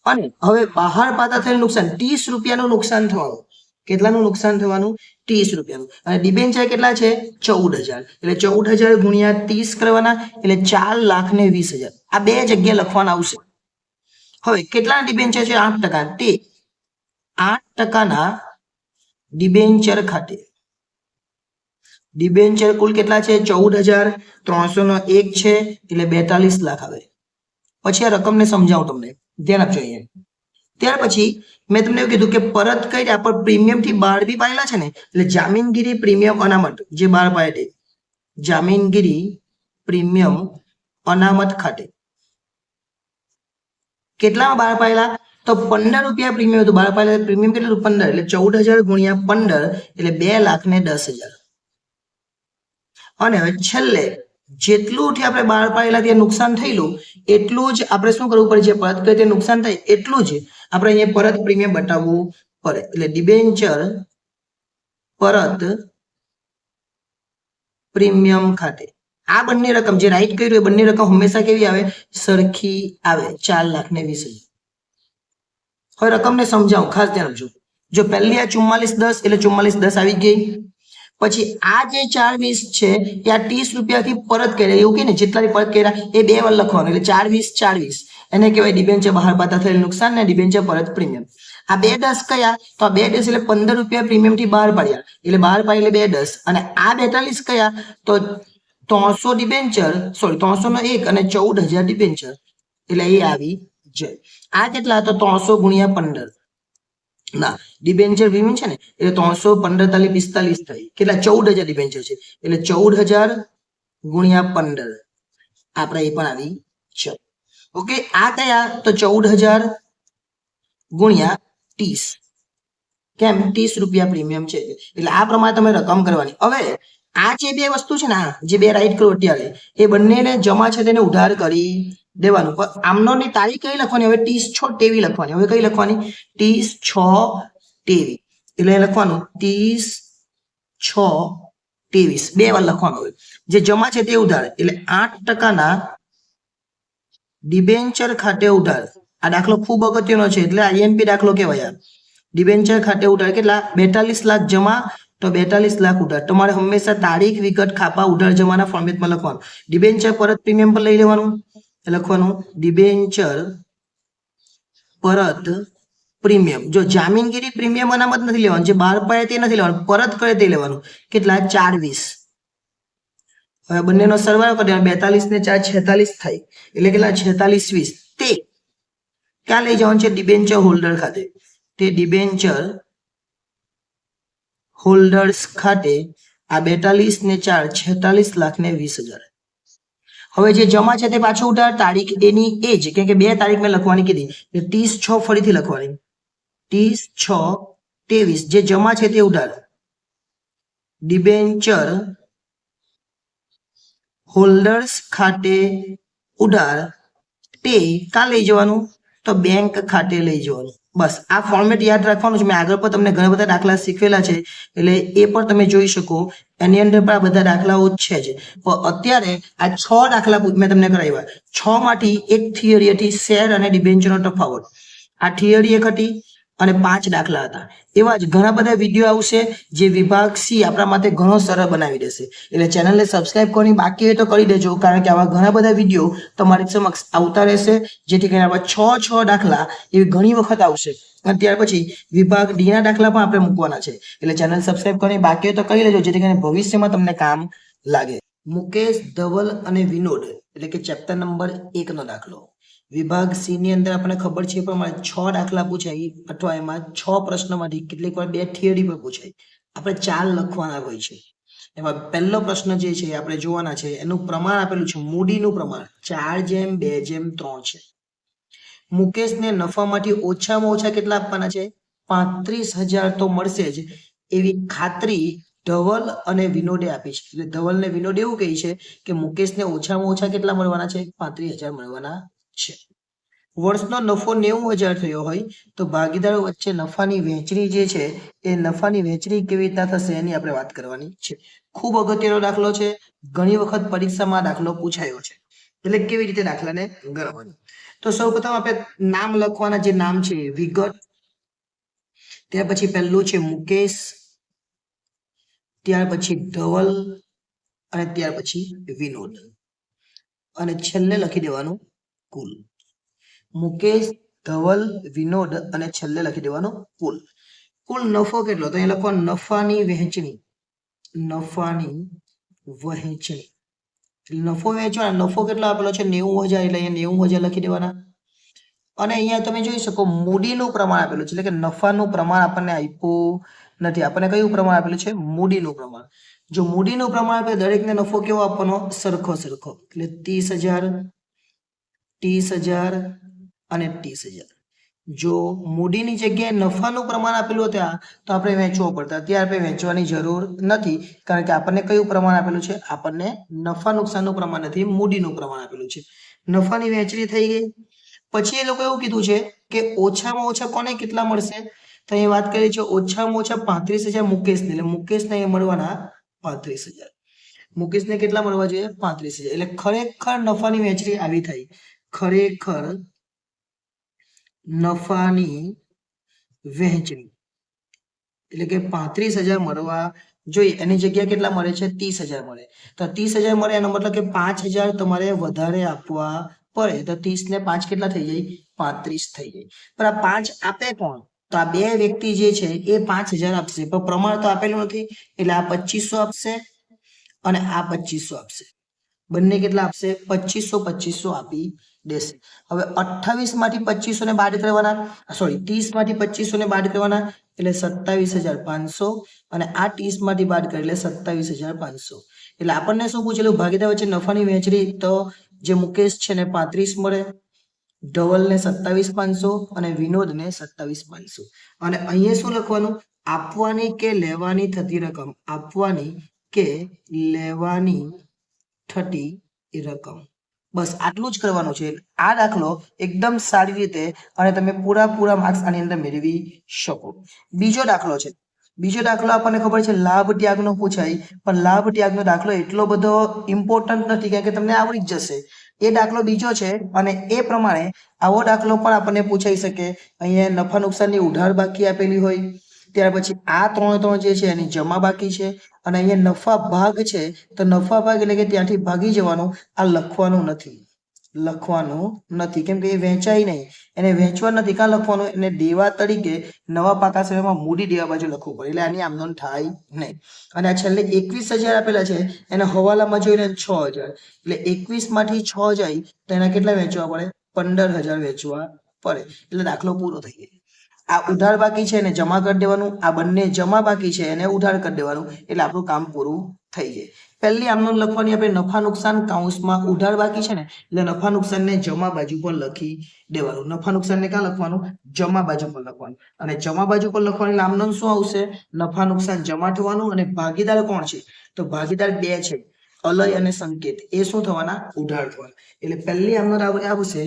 અને હવે બહાર પાડતા થયેલ નુકસાન 30 રૂપિયાનું નુકસાન થવાનું. કેટલાનું નુકસાન થવાનું? 30 રૂપિયાનું. અને ડિબેન્ચર કેટલા છે? 14,000. એટલે 14,000 ગુણ્યા 30 કરવાના એટલે 4,20,000. આ બે જગ્યા લખવાના આવશે. હવે કેટલા ડિબેન્ચર છે? 8%. તે 8%ના ડિબેન્ચર ખાતે. ડિબેન્ચર કુલ કેટલા છે? 14,301 છે એટલે 42 લાખ આવે. પછી આ રકમને સમજાવું તમને, ધ્યાન આપજો અહીંયા. ત્યાર પછી મેં તમને એવું કીધું કે પરત કર્યા પણ પ્રીમિયમ થી બહાર બી પાડેલા છે ને, એટલે જામીનગીરી પ્રીમિયમ અનામત જે બહાર પાડે, જામીનગીરી પ્રીમિયમ અનામત ખાતે કેટલામાં બહાર પાડેલા? તો 15 રૂપિયા પ્રીમિયમ હતું બહાર પાડેલા. પ્રીમિયમ કેટલું? 15. એટલે 14,000 ગુણ્યા 15 એટલે 2,10,000. અને હવે છેલ્લે જેટલું આપણે બહાર પાડેલા ત્યાં નુકસાન થયેલું એટલું જ આપણે શું કરવું પડે? જે પરત કરે તે નુકસાન થાય એટલું જ આપણે અહીંયા પરત પ્રીમિયમ બતાવવું પડે. એટલે ડિબેન્ચર પરત પ્રીમિયમ ખાતે આ બંને રકમ જે રાઈટ કર્યું એ બંને રકમ હંમેશા કેવી આવે? સરખી આવે, 4,20,000. હવે રકમને સમજાવું, ખાસ ધ્યાન આપજો. જો પહેલી આ 4410 એટલે 4410 આવી ગઈ. પછી આ જે 4,20 છે એ આ 30 રૂપિયાથી પરત કર્યા, એવું કે ને જેટલાથી પરત કર્યા એ બે વાર લખવાનું. એટલે 4,20 એને કહેવાય ડિબેન્ચર બહાર પાડતા થયેલ નુકસાન ને ડિબેન્ચર પરત પ્રીમિયમ. આ 2,10 કયા? તો આ 2,10 એટલે 15 રૂપિયા પ્રીમિયમ થી બહાર પાડ્યા એટલે બહાર પાડી એટલે 2,10. અને આ 42 કયા? તો 300 ડિબેન્ચર, સોરી 301 અને 14,000 ડિબેન્ચર એટલે એ આવી જાય. આ કેટલા? તો 300 ગુણ્યા 15 ના ડિબેન્ચર પ્રીમિયમ છે ને એટલે 300 15 45 થાય. કેટલા? 14,000 ડિબેન્ચર છે એટલે 14,000 ગુણ્યા 15 આપણે એ પણ આવી છે. ઓકે, આ કયા? તો 14,000 ગુણ્યા 30. કેમ? 30 રૂપિયા પ્રીમિયમ છે એટલે આ પ્રમાણે તમે રકમ કરવાની. હવે આ જે બે વસ્તુ છે ને, જે બે રાઈટ કરો અત્યારે, એ બંનેને જમા છે તેને ઉધાર કરી દેવાનું. પણ આમનોની તારીખ કઈ લખવાની? હવે 30/6/23 લખવાની. હવે કઈ લખવાની? 30/6/23 એટલે લખવાનું 30/6/23 બે વાર લખવાનું. હવે જે જમા છે તે ઉધાર એટલે 8%ના ડિબેન્ચર ખાતે ઉધાર. આ દાખલો ખૂબ અગત્યનો છે એટલે આઈએમપી દાખલો કહેવાય. ડિબેન્ચર ખાતે ઉધાર કેટલા? 42 લાખ જમા તો 42 લાખ ઉધાર. તમારે હંમેશા તારીખ, વિગત, ખાપા, ઉધાર જમાના ફોર્મેટમાં લખવાનું. ડિબેન્ચર પરત પ્રીમિયમ પર લઈ લેવાનું, લખવાનું ડિબેન્ચર પરત પ્રીમિયમ. જો જામીનગીરી પ્રીમિયમ અનામત નથી લેવાનું, જે બહાર પાડે તે નથી લેવાનું, પરત કરે તે લેવાનું. કેટલા? 4,20. હવે બંનેનો સરવાળો કરી 42 ને 4 46 થાય એટલે કેટલા? 46/20. તે ક્યાં લઈ જવાનું છે? ડિબેન્ચર હોલ્ડર ખાતે. તે ડિબેન્ચર હોલ્ડર્સ ખાતે આ 42 ને 4 46,20,000. હવે જે જમા છે તે પાછું ઉધાર, તારીખ એની એ જ, કેમ કે બે તારીખ મેં લખવાની કીધી એટલે 30/6 ફરીથી લખવાની. 30/6/23 જે જમા છે તે ઉધાર. ડિબેન્ચર હોલ્ડર્સ ખાતે ઉધાર તે ક્યાં લઈ જવાનું? તો બેંક ખાતે લઈ જવાનું. બસ આ ફોર્મેટ યાદ રાખવાનું છે. મેં આગળ પર તમને ઘણા બધા દાખલા શીખવેલા છે એટલે એ પણ તમે જોઈ શકો. એની અંદર પણ આ બધા દાખલાઓ છે જ. પણ અત્યારે આ 6 દાખલા મેં તમને કરાવ્યા. 6 માંથી એક થિયરી હતી, શેર અને ડિબેન્ચરનો તફાવત. આ થિયરી એક હતી અને 5 દાખલા હતા. એવા જ ઘણા બધા વિડીયો આવશે જે વિભાગ સી આપણા માટે ઘણો સરળ બનાવી દેશે. એટલે ચેનલને સબસ્ક્રાઇબ કરવાની બાકી હોય તો કરી દેજો, કારણ કે આવા ઘણા બધા વિડીયો તમારી સમક્ષ આવતા રહેશે, જેથી કરીને આવા 6 દાખલા એવી ઘણી વખત આવશે. અને ત્યાર પછી વિભાગ ડી ના દાખલા પણ આપણે મૂકવાના છે. એટલે ચેનલ સબસ્ક્રાઇબ કરવાની બાકી હોય તો કરી લેજો, જેથી કરીને ભવિષ્યમાં તમને કામ લાગે. મુકેશ, ધવલ અને વિનોદ એટલે કે ચેપ્ટર નંબર 1 નો દાખલો. વિભાગ સી ની અંદર આપણને ખબર છે પ્રમાણે 6 દાખલા પૂછાય અથવા એમાં 6 પ્રશ્નમાંથી કેટલીક વાર 2 થિયરી પર પૂછાય. આપણે 4 લખવાના હોય છે. એમાં પહેલો પ્રશ્ન જે છે આપણે જોવાના છે એનું પ્રમાણ આપેલું છે મૂડીનું પ્રમાણ 4:2:3 છે. મુકેશને નફામાંથી ઓછામાં ઓછા કેટલા આપવાના છે? 35,000 તો મળશે જ એવી ખાતરી ધવલ અને વિનોદે આપી છે. એટલે ધવલ ને વિનોદ એવું કહે છે કે મુકેશને ઓછામાં ઓછા કેટલા મળવાના છે? 35,000 મળવાના છે. વર્ષનો નફો 90,000 થયો હોય તો ભાગીદારો વચ્ચે નફાની વહેંચણી જે છે એ નફાની વહેંચણી કેવી રીતના થશે એની આપણે વાત કરવાની છે. ખૂબ અગત્યનો દાખલો છે. ઘણી વખત પરીક્ષામાં દાખલો પૂછાયો છે. એટલે કેવી રીતે દાખલાને ગણવાનો. તો સૌપ્રથમ આપણે નામ લખવાના. જે નામ છે વિગત, ત્યાર પછી પહેલું છે મુકેશ, ત્યાર પછી ધવલ અને ત્યાર પછી વિનોદ અને છેલ્લે લખી દેવાનું કુલ. મુકેશ, ધવલ, વિનોદ અને છેલ્લે લખી દેવાનું કુલ. કુલ નફો કેટલો? તો અહીં લખવાનું નફાની વહેંચણી. નફાની વહેંચણી નફો વેચવાનો. નફો કેટલો આપેલો છે? 90,000. એટલે અહીંયા 90,000 લખી દેવાના. અને અહીંયા તમે જોઈ શકો મૂડીનું પ્રમાણ આપેલું છે. એટલે કે નફાનું પ્રમાણ આપણને આપ્યું નથી. આપણને કયું પ્રમાણ આપેલું છે? મૂડીનું પ્રમાણ. જો મૂડીનું પ્રમાણ આપે દરેકને નફો કેવો આપવાનો? સરખો સરખો. એટલે 30,000, 30,000 અને 30,000. જો મૂડીની જગ્યાએ નફાનું પ્રમાણ આપેલું હતા તો આપણે વેચવો પડતા. અત્યારે આપણે વેચવાની જરૂર નથી કારણ કે આપણને કયું પ્રમાણ આપેલું છે? આપણને નફા નુકસાનનું પ્રમાણ નથી, મૂડીનું પ્રમાણ આપેલું છે. નફાની વહેંચણી થઈ ગઈ. પછી એ લોકો એવું કીધું છે કે ઓછામાં ઓછા કોને કેટલા મળશે? તો અહીં વાત કરી છે ઓછામાં ઓછા 35,000 મુકેશને. એટલે મુકેશને એ મળવાના 35,000. મુકેશને કેટલા મળવા જોઈએ? 35,000. એટલે ખરેખર નફાની વહેંચણી આવી થઈ. ખરેખર નફાની વહેંચણી એટલે કે 35,000 મળવા જોઈએ. એની જગ્યાએ કેટલા મળે છે? 30,000 મળે. તો 30,000 મળે એનો મતલબ કે 5,000 તમારે વધારે આપવા પડે. તો 30 ને 5 કેટલા થઈ જાય? 35 થઈ જાય. પણ આ 5 આપે કોણ? તો આ બે વ્યક્તિ જે છે એ 5,000 આપશે, પણ પ્રમાણ તો આપેલું નથી. એટલે આ 2500 આપશે અને આ 2500 આપશે. બંને કેટલા આપશે? 2500 આપી દેશે. હવે 28 માંથી 2500 ને બાદ કરવાના. સોરી, 30 માંથી 2500 ને બાદ કરવાના એટલે 27,500 અને આ 30 માંથી બાદ કરે એટલે 27,500. એટલે આપણને શું પૂછેલું? ભાગીદાર વચ્ચે નફાની વહેંચણી. તો જે મુકેશ છે ને 35 મળે, ધવલને 27,500 અને વિનોદને 27,500. અને અહીંયા શું લખવાનું? આપવાની કે લેવાની થતી રકમ. આપવાની કે લેવાની થતી રકમ. બસ આટલું જ કરવાનું છે. આ દાખલો એકદમ સારી રીતે અને તમે પૂરા માર્ક્સ આની અંદર મેળવી શકો. બીજો દાખલો છે. બીજો દાખલો આપણને ખબર છે લાભ ત્યાગનો પૂછાય, પણ લાભ ત્યાગનો દાખલો એટલો બધો ઇમ્પોર્ટન્ટ નથી કારણ કે તમને આવડી જ જશે. એ દાખલો બીજો છે અને એ પ્રમાણે આવો દાખલો પણ આપણને પૂછાઈ શકે. અહીંયા નફા નુકસાનની ઉધાર બાકી આપેલી હોય, ત્યાર પછી આ ત્રણ જે છે એની જમા બાકી છે અને અહીંયા નફા ભાગ છે. તો નફા ભાગ એટલે કે ત્યાંથી ભાગી જવાનું. આ લખવાનું નથી કેમ કે એ વેચાય નહીં. એને વેચવા નથી. કાં લખવાનું? એને દેવા તરીકે નવા પાકા સમયમાં મૂડી દેવા બાજુ લખવું પડે. એટલે આની આમનોન થાય નહીં. અને આ છેલ્લે 21,000 આપેલા છે એને હવાલામાં જોઈને 6,000. એટલે 21 માંથી 6 જાય તો એના કેટલા વેચવા પડે? 15,000 વેચવા પડે. એટલે દાખલો પૂરો થઈ જાય. આ ઉધાર બાકી છે એને જમા કરી દેવાનું. આ બંને જમા બાકી છે એને ઉધાર કરી દેવાનું. એટલે આપણું કામ પૂરું થઈ જાય. પહેલી આમનોન લખવાની આપણે નફા નુકસાન કૌંસમાં ઉધાર બાકી છે ને એટલે નફા નુકસાનને જમા બાજુ પર લખી દેવાનું. નફા નુકસાનને ક્યાં લખવાનું? જમા બાજુ પર લખવાનું. અને જમા બાજુ પર લખવાની આમનોન શું આવશે? નફા નુકસાન જમા થવાનું. અને ભાગીદાર કોણ છે? તો ભાગીદાર બે છે, અલય અને સંકેત. એ શું થવાના? ઉધાર થવાના. એટલે પહેલી આમનોન આવશે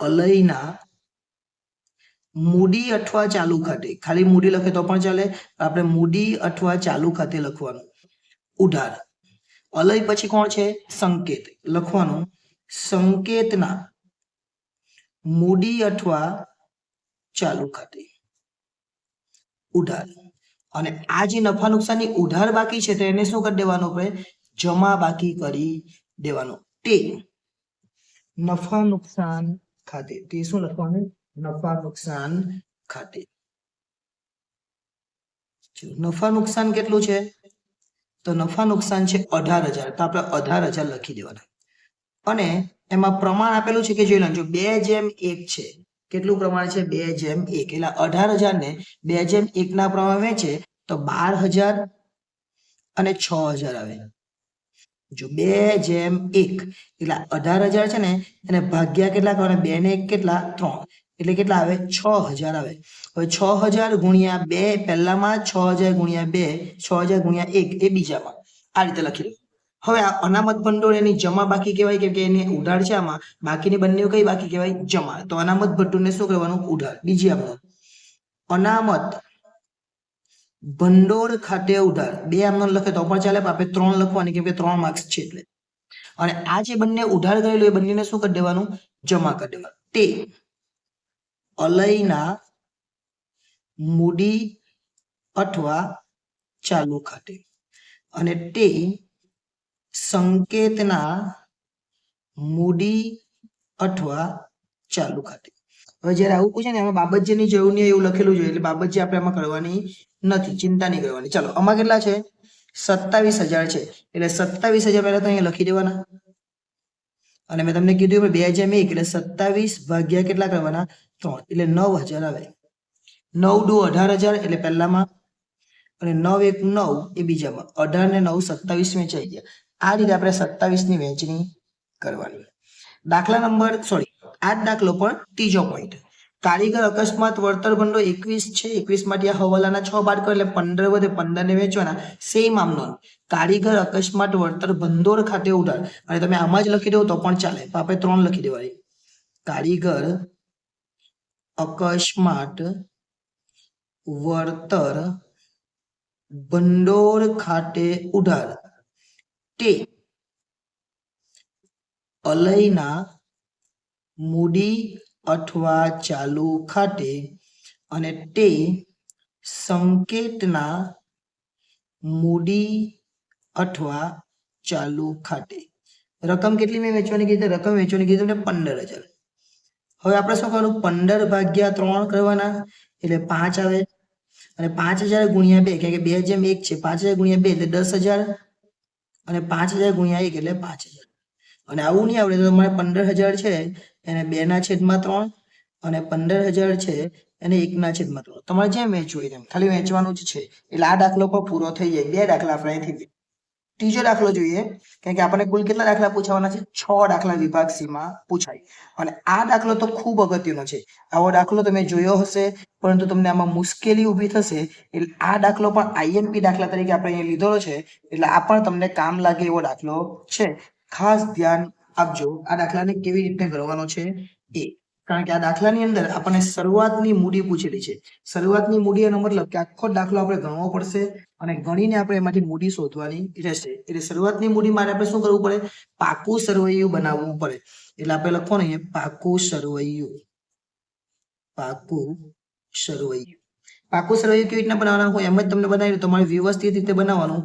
અલયના મૂડી અથવા ચાલુ ખાતે. ખાલી મૂડી લખે તો પણ ચાલે. આપણે મૂડી અથવા ચાલુ ખાતે લખવાનું ઉધાર. અલય પછી કોણ છે? સંકેત. લખવાનું સંકેતના મૂડી અથવા ચાલુ ખાતે ઉધાર. અને આ જે નફા નુકસાનની ઉધાર બાકી છે તો એને શું કરી દેવાનું? આપણે જમા બાકી કરી દેવાનું. તે નફા નુકસાન ખાતે. તે શું લખવાનું? નફા નુકસાન ખાતે. નફા નુકસાન કેટલું છે? તો નફા નુકસાન છે 18,000, તો આપણે 18,000 લખી દેવાના. અને એમાં પ્રમાણ આપેલું છે કે જોઈ લેજો 2:1 છે. કેટલું પ્રમાણ છે? 2:1. એટલે 18,000 ને 2:1 ના પ્રમાણે વેચે તો 12,000 અને 6,000 આવે. જો 2:1 એટલે 18,000 છે ને એને ભાગ્યા કેટલા કરવાના? 2 ને 1 કેટલા? 3. એટલે કેટલા આવે? 6,000 આવે. હવે 6,000 ગુણ્યા 2 પહેલામાં, 6,000 ગુણ્યા 2, 6,000 ગુણ્યા 1 એ બીજામાં. આ રીતે લખી લો. હવે આ અનામત ભંડોળ એની જમા બાકી કહેવાય, કેમ કે એની ઉધાર છે આમાં. બાકીની બંને કઈ બાકી કહેવાય? જમા. તો અનામત ભંડોળને શું કહેવાનું? ઉધાર. બીજી આમનો અનામત ભંડોળ ખાતે ઉધાર. 2 આમનો લખે તો પણ ચાલે, આપણે 3 લખવાની, કેમ કે 3 માર્ક્સ છે એટલે. અને આ જે બંને ઉધાર કરેલું એ બંનેને શું કરી દેવાનું? જમા કરી દેવાનું. તે અલયના મૂડી અથવા ચાલુ ખાતે અને તે સંકેતના મૂડી અથવા ચાલુ ખાતે. હવે જ્યારે આવું પૂછે ને એમાં બાબતજીની જરૂર નહીં એવું લખેલું જોઈએ, એટલે બાબતજી આપણે આમાં કરવાની નથી, ચિંતા નહીં કરવાની. ચાલો આમાં કેટલા છે? 27,000 છે. એટલે 27,000 પહેલા તો અહીંયા લખી દેવાના. અને મેં તમને કીધું 2:1 એટલે 27 ભાગ્યા કેટલા કરવાના? 3. એટલે 9,000 આવે. 9 દુ 18,000 એટલે પહેલામાં, અને 9 1 9 એ બીજામાં. 18 ને 9 27 વેચાઈ ગયા. આ રીતે આપણે 27 ની વહેંચણી કરવાની. દાખલા નંબર આ જ દાખલો પણ ત્રીજો પોઈન્ટ. કારીગર અકસ્માત વળતર ભંડોળ 21 છે. 21 માંથી આ હવાલાના 6 બાદ કરો એટલે 15 વધે. 15 ને વેચવાના. સેમ આમનો કારીગર અકસ્માત વળતર ભંડોળ ખાતે ઉધાર. અને તમે આમાં જ લખી દો તો પણ ચાલે, આપણે 3 લખી દેવાની. કારીગર અકસ્માત વળતર ભંડોળ ખાતે ઉધાર તે અલયના મૂડી અથવા ચાલુ ખાતે અને તે સંકેતના મૂડી અથવા ચાલુ ખાતે. રકમ કેટલી મેં વેચવાની કીધી? રકમ વેચવાની કીધી તમને 15,000. હવે આપણે શું કરવાનું? 15 ભાગ્યા 3 કરવાના એટલે 5 આવે. અને 5,000 ગુણ્યા 2, કારણ કે 2:1 છે. 5,000 ગુણ્યા 2 એટલે 10,000 અને 5,000 ગુણ્યા 1 એટલે 5,000. અને આવું નહીં આવડે તો તમારે 15,000 છે એને 2/3 અને 15,000 છે એને 1/3. તમારે જેમ વેચવું હોય તેમ, ખાલી વેચવાનું જ છે. એટલે આ દાખલો પણ પૂરો થઈ જાય. 2 દાખલા આપણે અહીંથી. ત્રીજો દાખલો જોઈએ, કારણ કે આપણને કુલ કેટલા દાખલા પૂછવાના છે? 6 દાખલા વિભાગ સી માં પૂછાય. અને આ દાખલો તો ખૂબ અગત્યનો છે. આવો દાખલો તમે જોયો હશે, પરંતુ તમને આમાં મુશ્કેલી ઊભી થશે. એટલે આ દાખલો પણ આઈએમપી દાખલા તરીકે આપણે અહીંયા લીધેલો છે. એટલે આ પણ તમને કામ લાગે એવો દાખલો છે. ખાસ ધ્યાન આપજો આ દાખલાને કેવી રીતે ગણવાનો છે એ. કારણ કે આ દાખલાની અંદર આપણને શરૂઆતની મૂડી પૂછેલી છે. શરૂઆતની મૂડી એનો મતલબ કે આખો દાખલો આપણે ગણવો પડશે અને ગણીને આપણે એમાંથી મૂડી શોધવાની રહેશે. એટલે શરૂઆતની મૂડી માટે આપણે શું કરવું પડે? પાકું સરવૈયું બનાવવું પડે. એટલે આપણે લખવાનું અહીંયા પાકું સરવૈયું. પાકું સરવૈયું. પાકું સરવૈયું કેવી રીતના બનાવવાનું હોય એમ જ તમને બનાવી. તમારે વ્યવસ્થિત રીતે બનાવવાનું.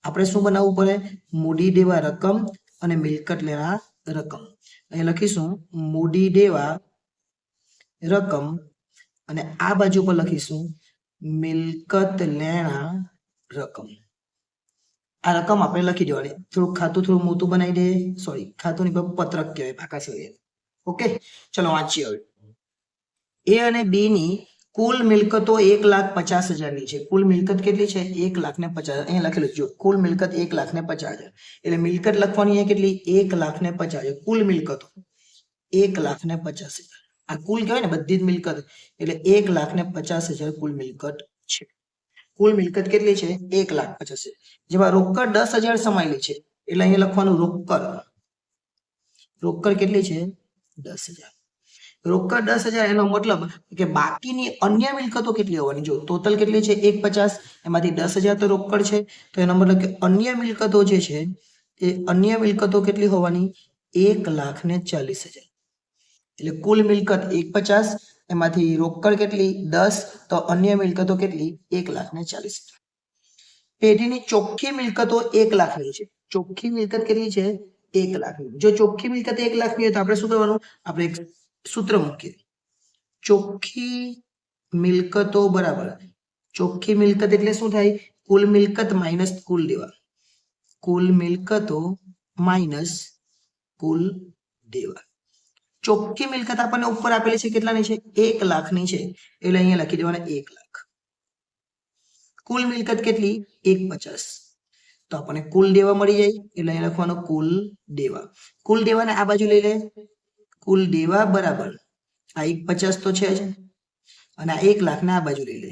આપણે શું બનાવવું પડે? મૂડી દેવા રકમ અને મિલકત લેવા રકમ. અહીં લખીશું મૂડી દેવા રકમ અને આ બાજુ પર લખીશું મિલકત લેણા રકમ. આ રકમ આપણે લખી દેવાની. થોડું ખાતું થોડું મોટું બનાવી દે. ખાતું ની પત્રક કહેવાય પાકા સરવૈયા. ઓકે, ચલો વાંચીએ હવે. એ અને બી ની કુલ મિલકતો 1,50,000 ની છે. કુલ મિલકત કેટલી છે? 1,50,000. અહીંયા લખેલું જો કુલ મિલકત 1,50,000. એટલે મિલકત લખવાની છે કેટલી? 1,50,000. કુલ મિલકતો 1,50,000. આ કુલ કહેવાય ને બધી જ મિલકત. એટલે 1,50,000 કુલ મિલકત છે. કુલ મિલકત કેટલી છે? 1,50,000. જેમાં રોકડ 10,000 સમાયેલી છે. એટલે અહીંયા લખવાનું રોકડ. રોકડ કેટલી છે? 10,000. રોકડ 10,000 એનો મતલબ કે બાકીની અન્ય મિલકતો કેટલી હોવાની? જો ટોટલ કેટલી છે? 1,50,000. એમાંથી 10,000 તો રોકડ છે. તો એનો મતલબ કે અન્ય મિલકતો જે છે એ અન્ય મિલકતો કેટલી હોવાની? 1,40,000. એટલે કુલ મિલકત 1,50,000, એમાંથી રોકડ કેટલી? 10. તો અન્ય મિલકતો કેટલી? 1,40,000. પેઢીની ચોખ્ખી મિલકતો 1,00,000 ની છે. ચોખ્ખી મિલકત કેટલી છે? 1,00,000 ની. જો ચોખ્ખી મિલકત 1,00,000 ની હોય તો આપણે શું કરવાનું? આપણે એક સૂત્ર મૂકીએ. ચોખ્ખી મિલકતો બરાબર ચોખ્ખી મિલકત એટલે શું થાય? કુલ મિલકત માઇનસ કુલ દેવા. કુલ મિલકતો માઇનસ કુલ દેવા. ચોખ્ખી મિલકત આપણને ઉપર આપેલી છે કેટલાની છે? 1 લાખની છે, એટલે અહીંયા લખી દેવાના 1 લાખ. કુલ મિલકત કેટલી? 150. તો આપણને કુલ દેવા મળી જાય, એટલે અહીંયા લખવાનું કુલ દેવા. કુલ દેવાને આ બાજુ લઈ લે, કુલ દેવા બરાબર આ 150 તો છે જ, અને આ 1 લાખને આ બાજુ લઈ લે,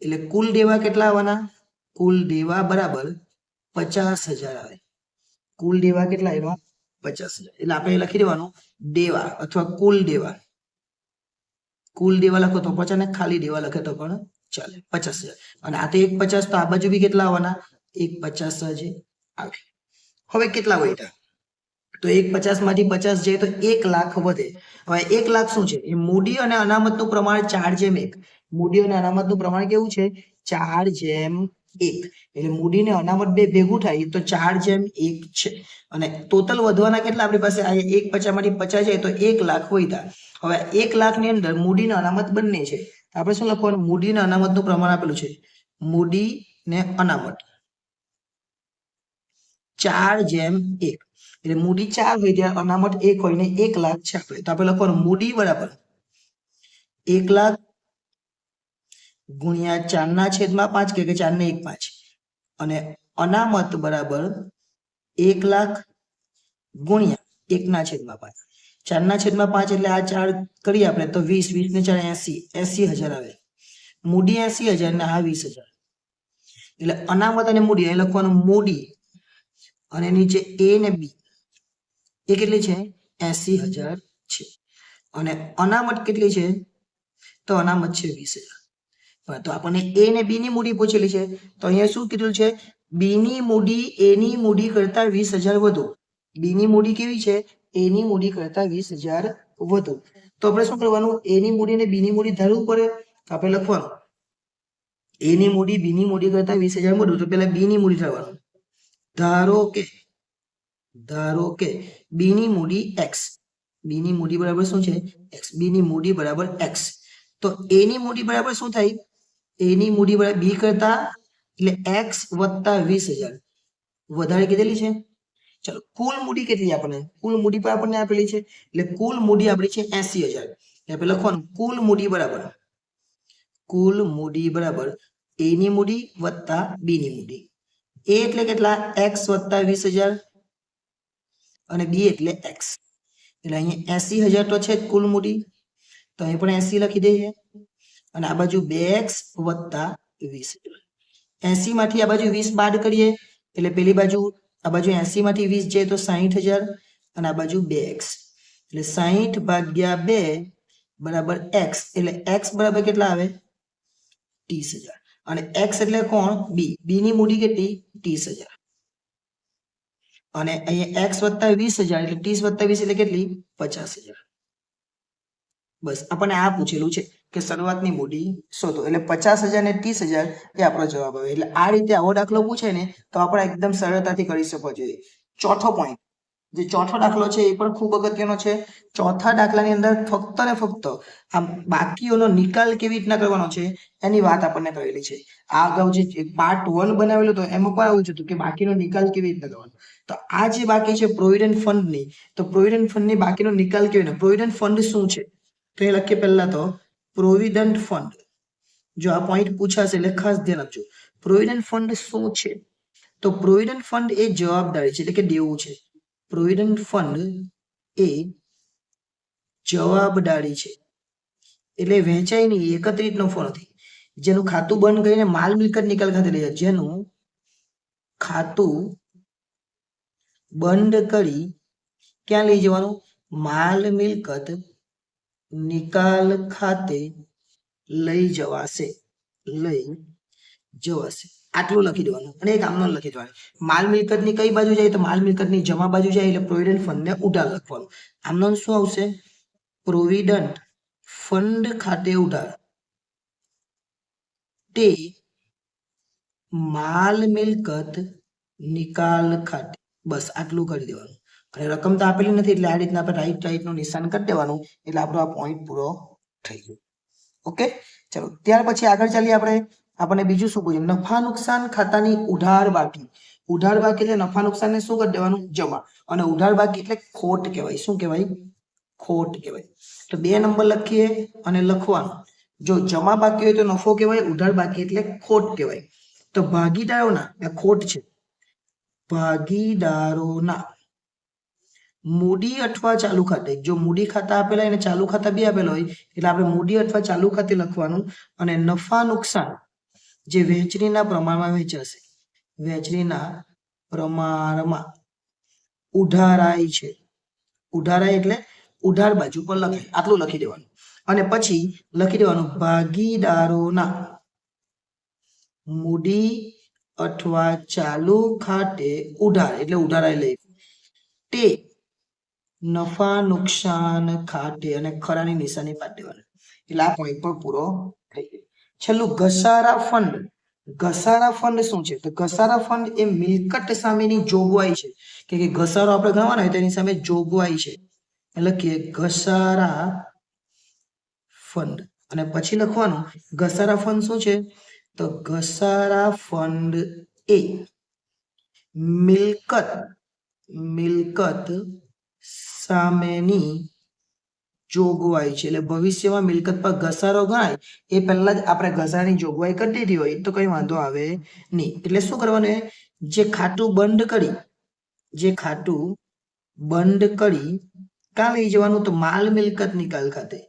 એટલે કુલ દેવા કેટલા આવવાના? કુલ દેવા બરાબર 50,000 આવે. કુલ દેવા કેટલા આવ્યા? 50,000. એટલે આપણે લખી દેવાનું દેવા અથવા કુલ દેવા. કુલ દેવા લખો તો 50 ને ખાલી દેવા લખે તો પણ ચાલે, 50,000. અને આ તો 150, તો આ બાજુ બી કેટલા આવવાના? 150 જ આવે. હવે કેટલા વધ્યા? તો 150 માંથી 50 જાય તો 1 લાખ વધે. હવે 1 લાખ શું છે? એ મૂડી અને અનામતનું પ્રમાણ 4:1. મૂડી અને અનામતનું પ્રમાણ કેવું છે? 4:1. એટલે મૂડી ને અનામત બે ભેગું થાય તો 4:1 છે. અને ટોટલ વધવાના કેટલા આપણી પાસે? આ 150 માંથી 50 જાય તો 1 લાખ વધ્યા. હવે 1 લાખ ની અંદર મૂડી ને અનામત બંને છે, આપણે શું લખવાનું? મૂડી ને અનામતનું પ્રમાણ આપેલું છે, મૂડી ને અનામત 4:1. એટલે મૂડી 4 હોય ત્યારે અનામત 1 હોય ને 1 લાખ છે આપણે, તો આપણે લખવાનું મૂડી બરાબર 1 લાખ ગુણ્યા 4/5 કે 4/1/5, અને અનામત બરાબર 1 લાખ ગુણ્યા 1/5. 4/5 એટલે આ 4 કરીએ આપણે તો 20, 20 ને 4 80, 80,000 આવે. મૂડી 80,000 ને આ 20,000. એટલે અનામત અને મૂડી અહીં લખવાનું મૂડી, અને નીચે એ ને બી એ કેટલી છે? 80,000 છે. અને અનામત કેટલી છે? તો અનામત છે 20,000. તો આપણને એ ને બી ની મૂડી પૂછેલી છે, તો અહીંયા શું કીધું છે? બી ની મૂડી એ ની મૂડી કરતા 20,000 વધુ. બી ની મૂડી કેવી છે? એ ની મૂડી કરતા 20,000 વધુ. તો આપણે શું કરવાનું? એ ની મૂડી ને બી ની મૂડી ધારવું પડે, તો આપણે લખવાનું એ ની મૂડી બી ની મૂડી કરતા 20,000 વધુ. તો પેલા બી ની મૂડી ધારવાનું. ધારો કે બી ની મૂડી x. બી ની મૂડી બરાબર શું છે? x. બી ની મૂડી બરાબર x. તો એ ની મૂડી બરાબર શું થાય? એ ની મૂડી બરાબર બી કરતા, એટલે x વત્તા 20,000 વધારે કીધેલી છે. ચલો કુલ મૂડી કેટલી આપણને? કુલ મૂડી પર આપણને આપેલી છે, એટલે કુલ મૂડી આપણી છે 80,000. એટલે લખવાનું કુલ મૂડી બરાબર એ ની મૂડી વત્તા બી ની મૂડી. એ એટલે કેટલા? x વત્તા 20,000, અને બી એટલે x. એટલે અહીંયા 80,000 તો છે જ કુલ મૂડી, તો અહીં પણ 80 લખી દઈએ, અને આ બાજુ 2x વત્તા 20,000. 80 માંથી આ બાજુ 20 બાદ કરીએ, એટલે પેલી બાજુ આ બાજુ 80 માંથી 20 જાય તો 60,000, અને આ બાજુ 2x, એટલે 60/2 બરાબર x. એટલે x બરાબર કેટલા આવે? 30,000. અને x એટલે કોણ? બી. બી ની મૂડી કેટલી? 30,000. અને અહીંયા x વત્તા 20,000 એટલે 30 વત્તા 20 એટલે કેટલી? 50,000. બસ આપણને આ પૂછેલું છે કે શરૂઆતની મૂડી શોધો. એટલે 50,000 ને 30,000 એ આપણો જવાબ આવે. એટલે આ રીતે આવો દાખલો પૂછે ને તો આપણે એકદમ સરળતાથી કરી શકો જોઈએ. ચોથો પોઈન્ટ, જે ચોથો દાખલો છે એ પણ ખૂબ અગત્યનો છે. ચોથા દાખલાની અંદર ફક્ત ને ફક્ત આ બાકીઓનો નિકાલ કેવી રીતના કરવાનો છે એની વાત આપણને કરેલી છે. આ અગાઉ જે પાર્ટ 1 બનાવેલો હતો એમાં પણ આવું જ હતું કે બાકીનો નિકાલ કેવી રીતના કરવાનો. તો આ જે બાકી છે પ્રોવિડન્ટ ફંડની, તો પ્રોવિડન્ટ ફંડની બાકીનો નિકાલ કેવી રીતે? પ્રોવિડન્ટ ફંડ શું છે તો એ લખીએ પહેલા તો પ્રોવિડન્ટ ફંડ. જો આ પોઈન્ટ પૂછાશે એટલે ખાસ ધ્યાન આપજો. પ્રોવિડન્ટ ફંડ શું છે? તો પ્રોવિડન્ટ ફંડ એ જવાબદારી છે, એટલે કે દેવું છે. પ્રોવિડન્ટ ફંડ એ જવાબદારી છે, એટલે વહેંચાય નહીં, એકત્રિત નફો નથી. જેનું ખાતું બંધ કરીને માલ મિલકત નિકાલ ખાતે લઈ જાય, જેનું ખાતું બંધ કરી ક્યાં લઈ જવાનું? માલ મિલકત નિકાલ ખાતે લઈ જવાશે. આટલું લખી દેવાનું, અને એક આમનો લખી દેવાનું. માલ મિલકત ની કઈ બાજુ જાય? તો માલ મિલકત ની જમા બાજુ જાય, એટલે પ્રોવિડન્ટ ફંડ ને ઉધાર લખવાનું. આમનો શું આવશે? પ્રોવિડન્ટ ફંડ ખાતે ઉધાર તે માલ મિલકત નિકાલ ખાતે. બસ આટલું કરી દેવાનું. અને રકમ તો આપેલી નથી, એટલે આ રીતના આપણે રાઈટ નું નિશાન કરી દેવાનું, એટલે આપણો આ પોઈન્ટ પૂરો થઈ ગયો. ઓકે, ચલો ત્યાર પછી આગળ ચાલીએ આપણે. આપણને બીજું શું પૂછ્યું? નફા નુકસાન ખાતાની ઉધાર બાકી. ઉધાર બાકી એટલે નફા નુકસાન ને શું કરી દેવાનું? જમા. અને ઉધાર બાકી એટલે ખોટ કહેવાય. શું કહેવાય? ખોટ કહેવાય. તો 2 નંબર લખીએ અને લખવાનું. જો જમા બાકી હોય તો નફો કહેવાય, ઉધાર બાકી એટલે ખોટ કહેવાય. તો ભાગીદારોના આ ખોટ છે. ભાગીદારોના મૂડી અથવા ચાલુ ખાતે, જો મૂડી ખાતા આપેલા અને ચાલુ ખાતા બી આપેલા હોય એટલે આપણે મૂડી અથવા ચાલુ ખાતે લખવાનું. અને નફા નુકસાન જે વહેંચણીના પ્રમાણમાં વહેંચાશે, વહેંચણીના પ્રમાણમાં ઉધારાય છે. ઉધારાય એટલે ઉધાર બાજુ પર લખાય, આટલું લખી દેવાનું. અને પછી લખી દેવાનું ભાગીદારોના મૂડી અથવા ચાલુ ખાતે ઉધાર એટલે ઉધારાય લઈ તે નફા નુકસાન ખાતે અને ખરાની નિશાની પાડી દેવાની. એટલે આ પોઈન્ટ પર પૂરો થઈ ગયો. છેલ્લું ઘસારા ફંડ. ઘસારા ફંડ શું છે? તો ઘસારા ફંડ એ મિલકત સામેની જોગવાઈ છે કે ઘસારો આપણે ગણવાનો હોય તેની સામે જોગવાઈ છે. લખીએ ઘસારા ફંડ. અને પછી લખવાનું ઘસારા ફંડ શું છે? તો ઘસારા ફંડ એ મિલકત સામેની જોગવાઈ છે. એટલે ભવિષ્યમાં મિલકત પર ઘસારો ગણાય એ પહેલા જ આપણે ઘસારાની જોગવાઈ કરી દીધી હોય તો કઈ વાંધો આવે નહીં. એટલે શું કરવાનું? જે ખાતું બંધ કરી કાં લઈ જવાનું? તો માલ મિલકત નિકાલ ખાતે.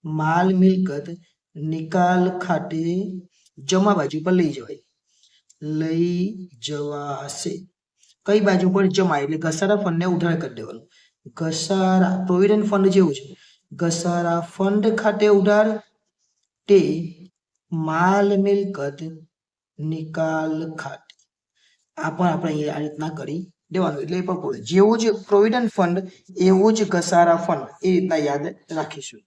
માલ મિલકત નિકાલ ખાતે જમા બાજુ પર લઈ જવાય, લઈ જવાશે. કઈ બાજુ પર? જમા. એટલે ઘસારા ફંડ ને ઉધાર કરી દેવાનું. ઘસારા પ્રોવિડન્ટ ફંડ જેવું છે. ઘસારા ફંડ ખાતે ઉધાર તે માલ મિલકત નિકાલ ખાતે. આ પણ આપણે આ રીતના કરી દેવાનું. એટલે એ પણ પૂરું. જેવું જ પ્રોવિડન્ટ ફંડ એવું જ ઘસારા ફંડ, એ રીતના યાદ રાખીશું.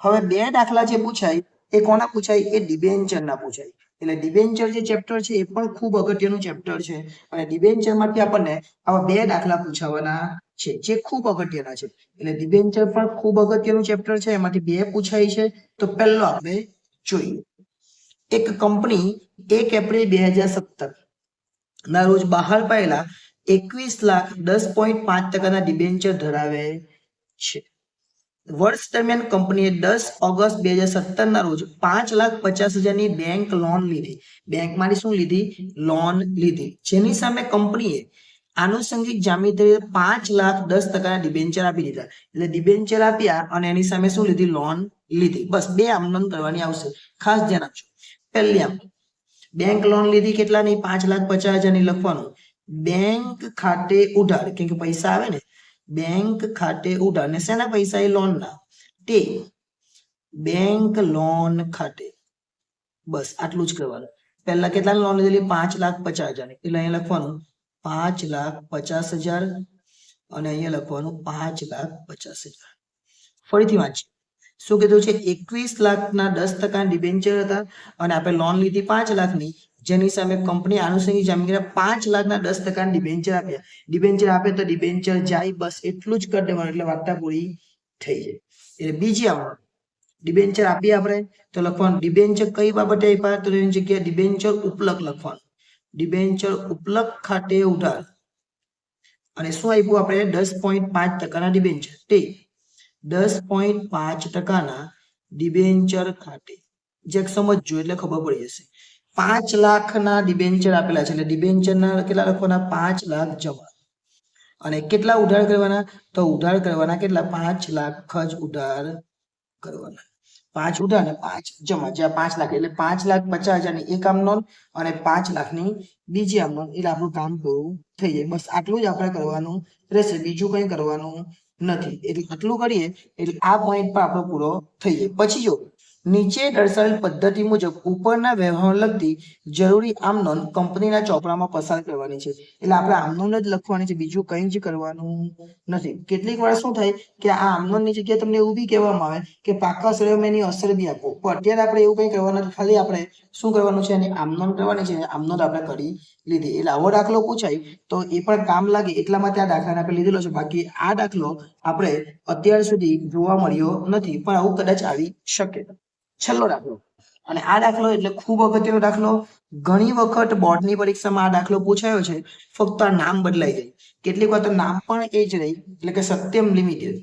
હવે 2 દાખલા જે પૂછાય એ કોના પૂછાય? એ ડિબેન્ચરના પૂછાય. એટલે ડિબેન્ચર જે ચેપ્ટર છે એ પણ ખૂબ અગત્યનું ચેપ્ટર છે અને ડિબેન્ચર માંથી આપણને આવા 2 દાખલા પૂછાવાના છે જે ખૂબ અગત્યના છે. એટલે ડિબેન્ચર પણ ખૂબ અગત્યનું ચેપ્ટર છે, એમાંથી 2 પૂછાય છે. તો પહેલો આપણે જોઈએ. એક કંપની 1 એપ્રિલ 2017 ના રોજ બહાર પાડેલા 21,10.5% ડિબેન્ચર ધરાવે છે. વર્ષ દરમિયાન કંપનીએ 10 ઓગસ્ટ 2017 ના રોજ 5,50,000ની બેંક લોન લીધી. બેંકમાંથી શું લીધી? લોન લીધી. જેની સામે કંપનીએ આનુષંગિક જામીનદારે 5,10% ડિબેન્ચર આપી દીધા. એટલે ડિબેન્ચર આપ્યા અને એની સામે શું લીધી? લોન લીધી. બસ 2 આમનોંધ કરવાની આવશે. ખાસ ધ્યાન આપજો. પહેલી આમ બેંક લોન લીધી કેટલાની? 5,50,000ની લખવાનું. બેંક ખાતે ઉધાર, કેમ કે પૈસા આવે ને, બેંક ખાતે ઉધાર. ને શેના પૈસા? એ લોનના. તે બેંક લોન ખાતે. બસ આટલું જ કરવાનું. પહેલા કેટલાની લોન લીધેલી? 5,50,000ની. એટલે અહીંયા લખવાનું 5,50,000 અને અહીંયા લખવાનું 5,50,000. ફરીથી વાંચીએ. શું કીધું છે? 21,00,000ના 10% ડિબેન્ચર હતા અને આપણે લોન લીધી 5,00,000ની, જેની સામે કંપની આનુષંગિક જામીનદારે 5,00,000ના 10% ડિબેન્ચર આપ્યા. ડિબેન્ચર આપે તો ડિબેન્ચર જાય. બસ એટલું જ કરી દેવાનું. એટલે વાર્તા પૂરી થઈ જાય. એટલે બીજી આવડત ડિબેન્ચર આપી આપણે તો લખવાનું ડિબેન્ચર કઈ બાબતે આપ્યા? તો એની જગ્યાએ ડિબેન્ચર ઉપલક લખવાનું. ડિબેન્ચર ઉપલક ખાતે ઉધાર. અને શું આપ્યું આપણે? 10.5%ના ડિબેન્ચર. તે 10.5%ના ડિબેન્ચર ખાતે. જે સમજજો એટલે ખબર પડી જશે. 5,00,000ના ડિબેન્ચર આપેલા છે એટલે ડિબેન્ચરના કેટલા લખવાના? 5,00,000 જમા. અને કેટલા ઉધાર કરવાના? તો ઉધાર કરવાના કેટલા? 5,00,000 જ ઉધાર કરવાના. 5 ઉધાર અને 5 જમા. જ્યાં 5,00,000 એટલે 5,50,000ની એક આમ નોંધ અને 5,00,000ની બીજી આમ નોંધ. એટલે આપણું કામ પૂરું થઈ જાય. બસ આટલું જ આપણે કરવાનું રહેશે, બીજું કંઈ કરવાનું નથી. એટલે આટલું કરીએ એટલે આ પોઈન્ટ પર આપણો પૂરો થઈ જાય. પછી જો નીચે દર્શાવેલ પદ્ધતિ મુજબ ઉપરના વ્યવહાર લગતી જરૂરી આમ નોંધ કંપનીના ચોપડામાં પસાર કરવાની છે. એટલે આપણે આમ નોંધ જ લખવાની છે, બીજું કંઈ જ કરવાનું નથી. કેટલીક વાર શું થાય કે આ આમ નોંધની જગ્યાએ તમને એવું બી કહેવામાં આવે કે પાકા સળિયામાં એની અસર બી આપો. પણ અત્યારે આપણે એવું કંઈ કરવાનું નથી. ખાલી આપણે શું કરવાનું છે? એની આમ નોંધ કરવાની છે. આમ નોંધ આપણે કરી લીધી. એટલે આવો દાખલો પૂછાય તો એ પણ કામ લાગે એટલા માટે આ દાખલાને આપણે લીધેલો છે. બાકી આ દાખલો આપણે અત્યાર સુધી જોવા મળ્યો નથી, પણ આવું કદાચ આવી શકે. છેલ્લો દાખલો અને આ દાખલો એટલે ખૂબ અગત્યનો દાખલો. ઘણી વખત બોર્ડની પરીક્ષામાં આ દાખલો પૂછાયો છે, ફક્ત આ નામ બદલાઈ જાય. કેટલીક વાર તો નામ પણ એ જ રહી, એટલે કે સત્યમ લિમિટેડ.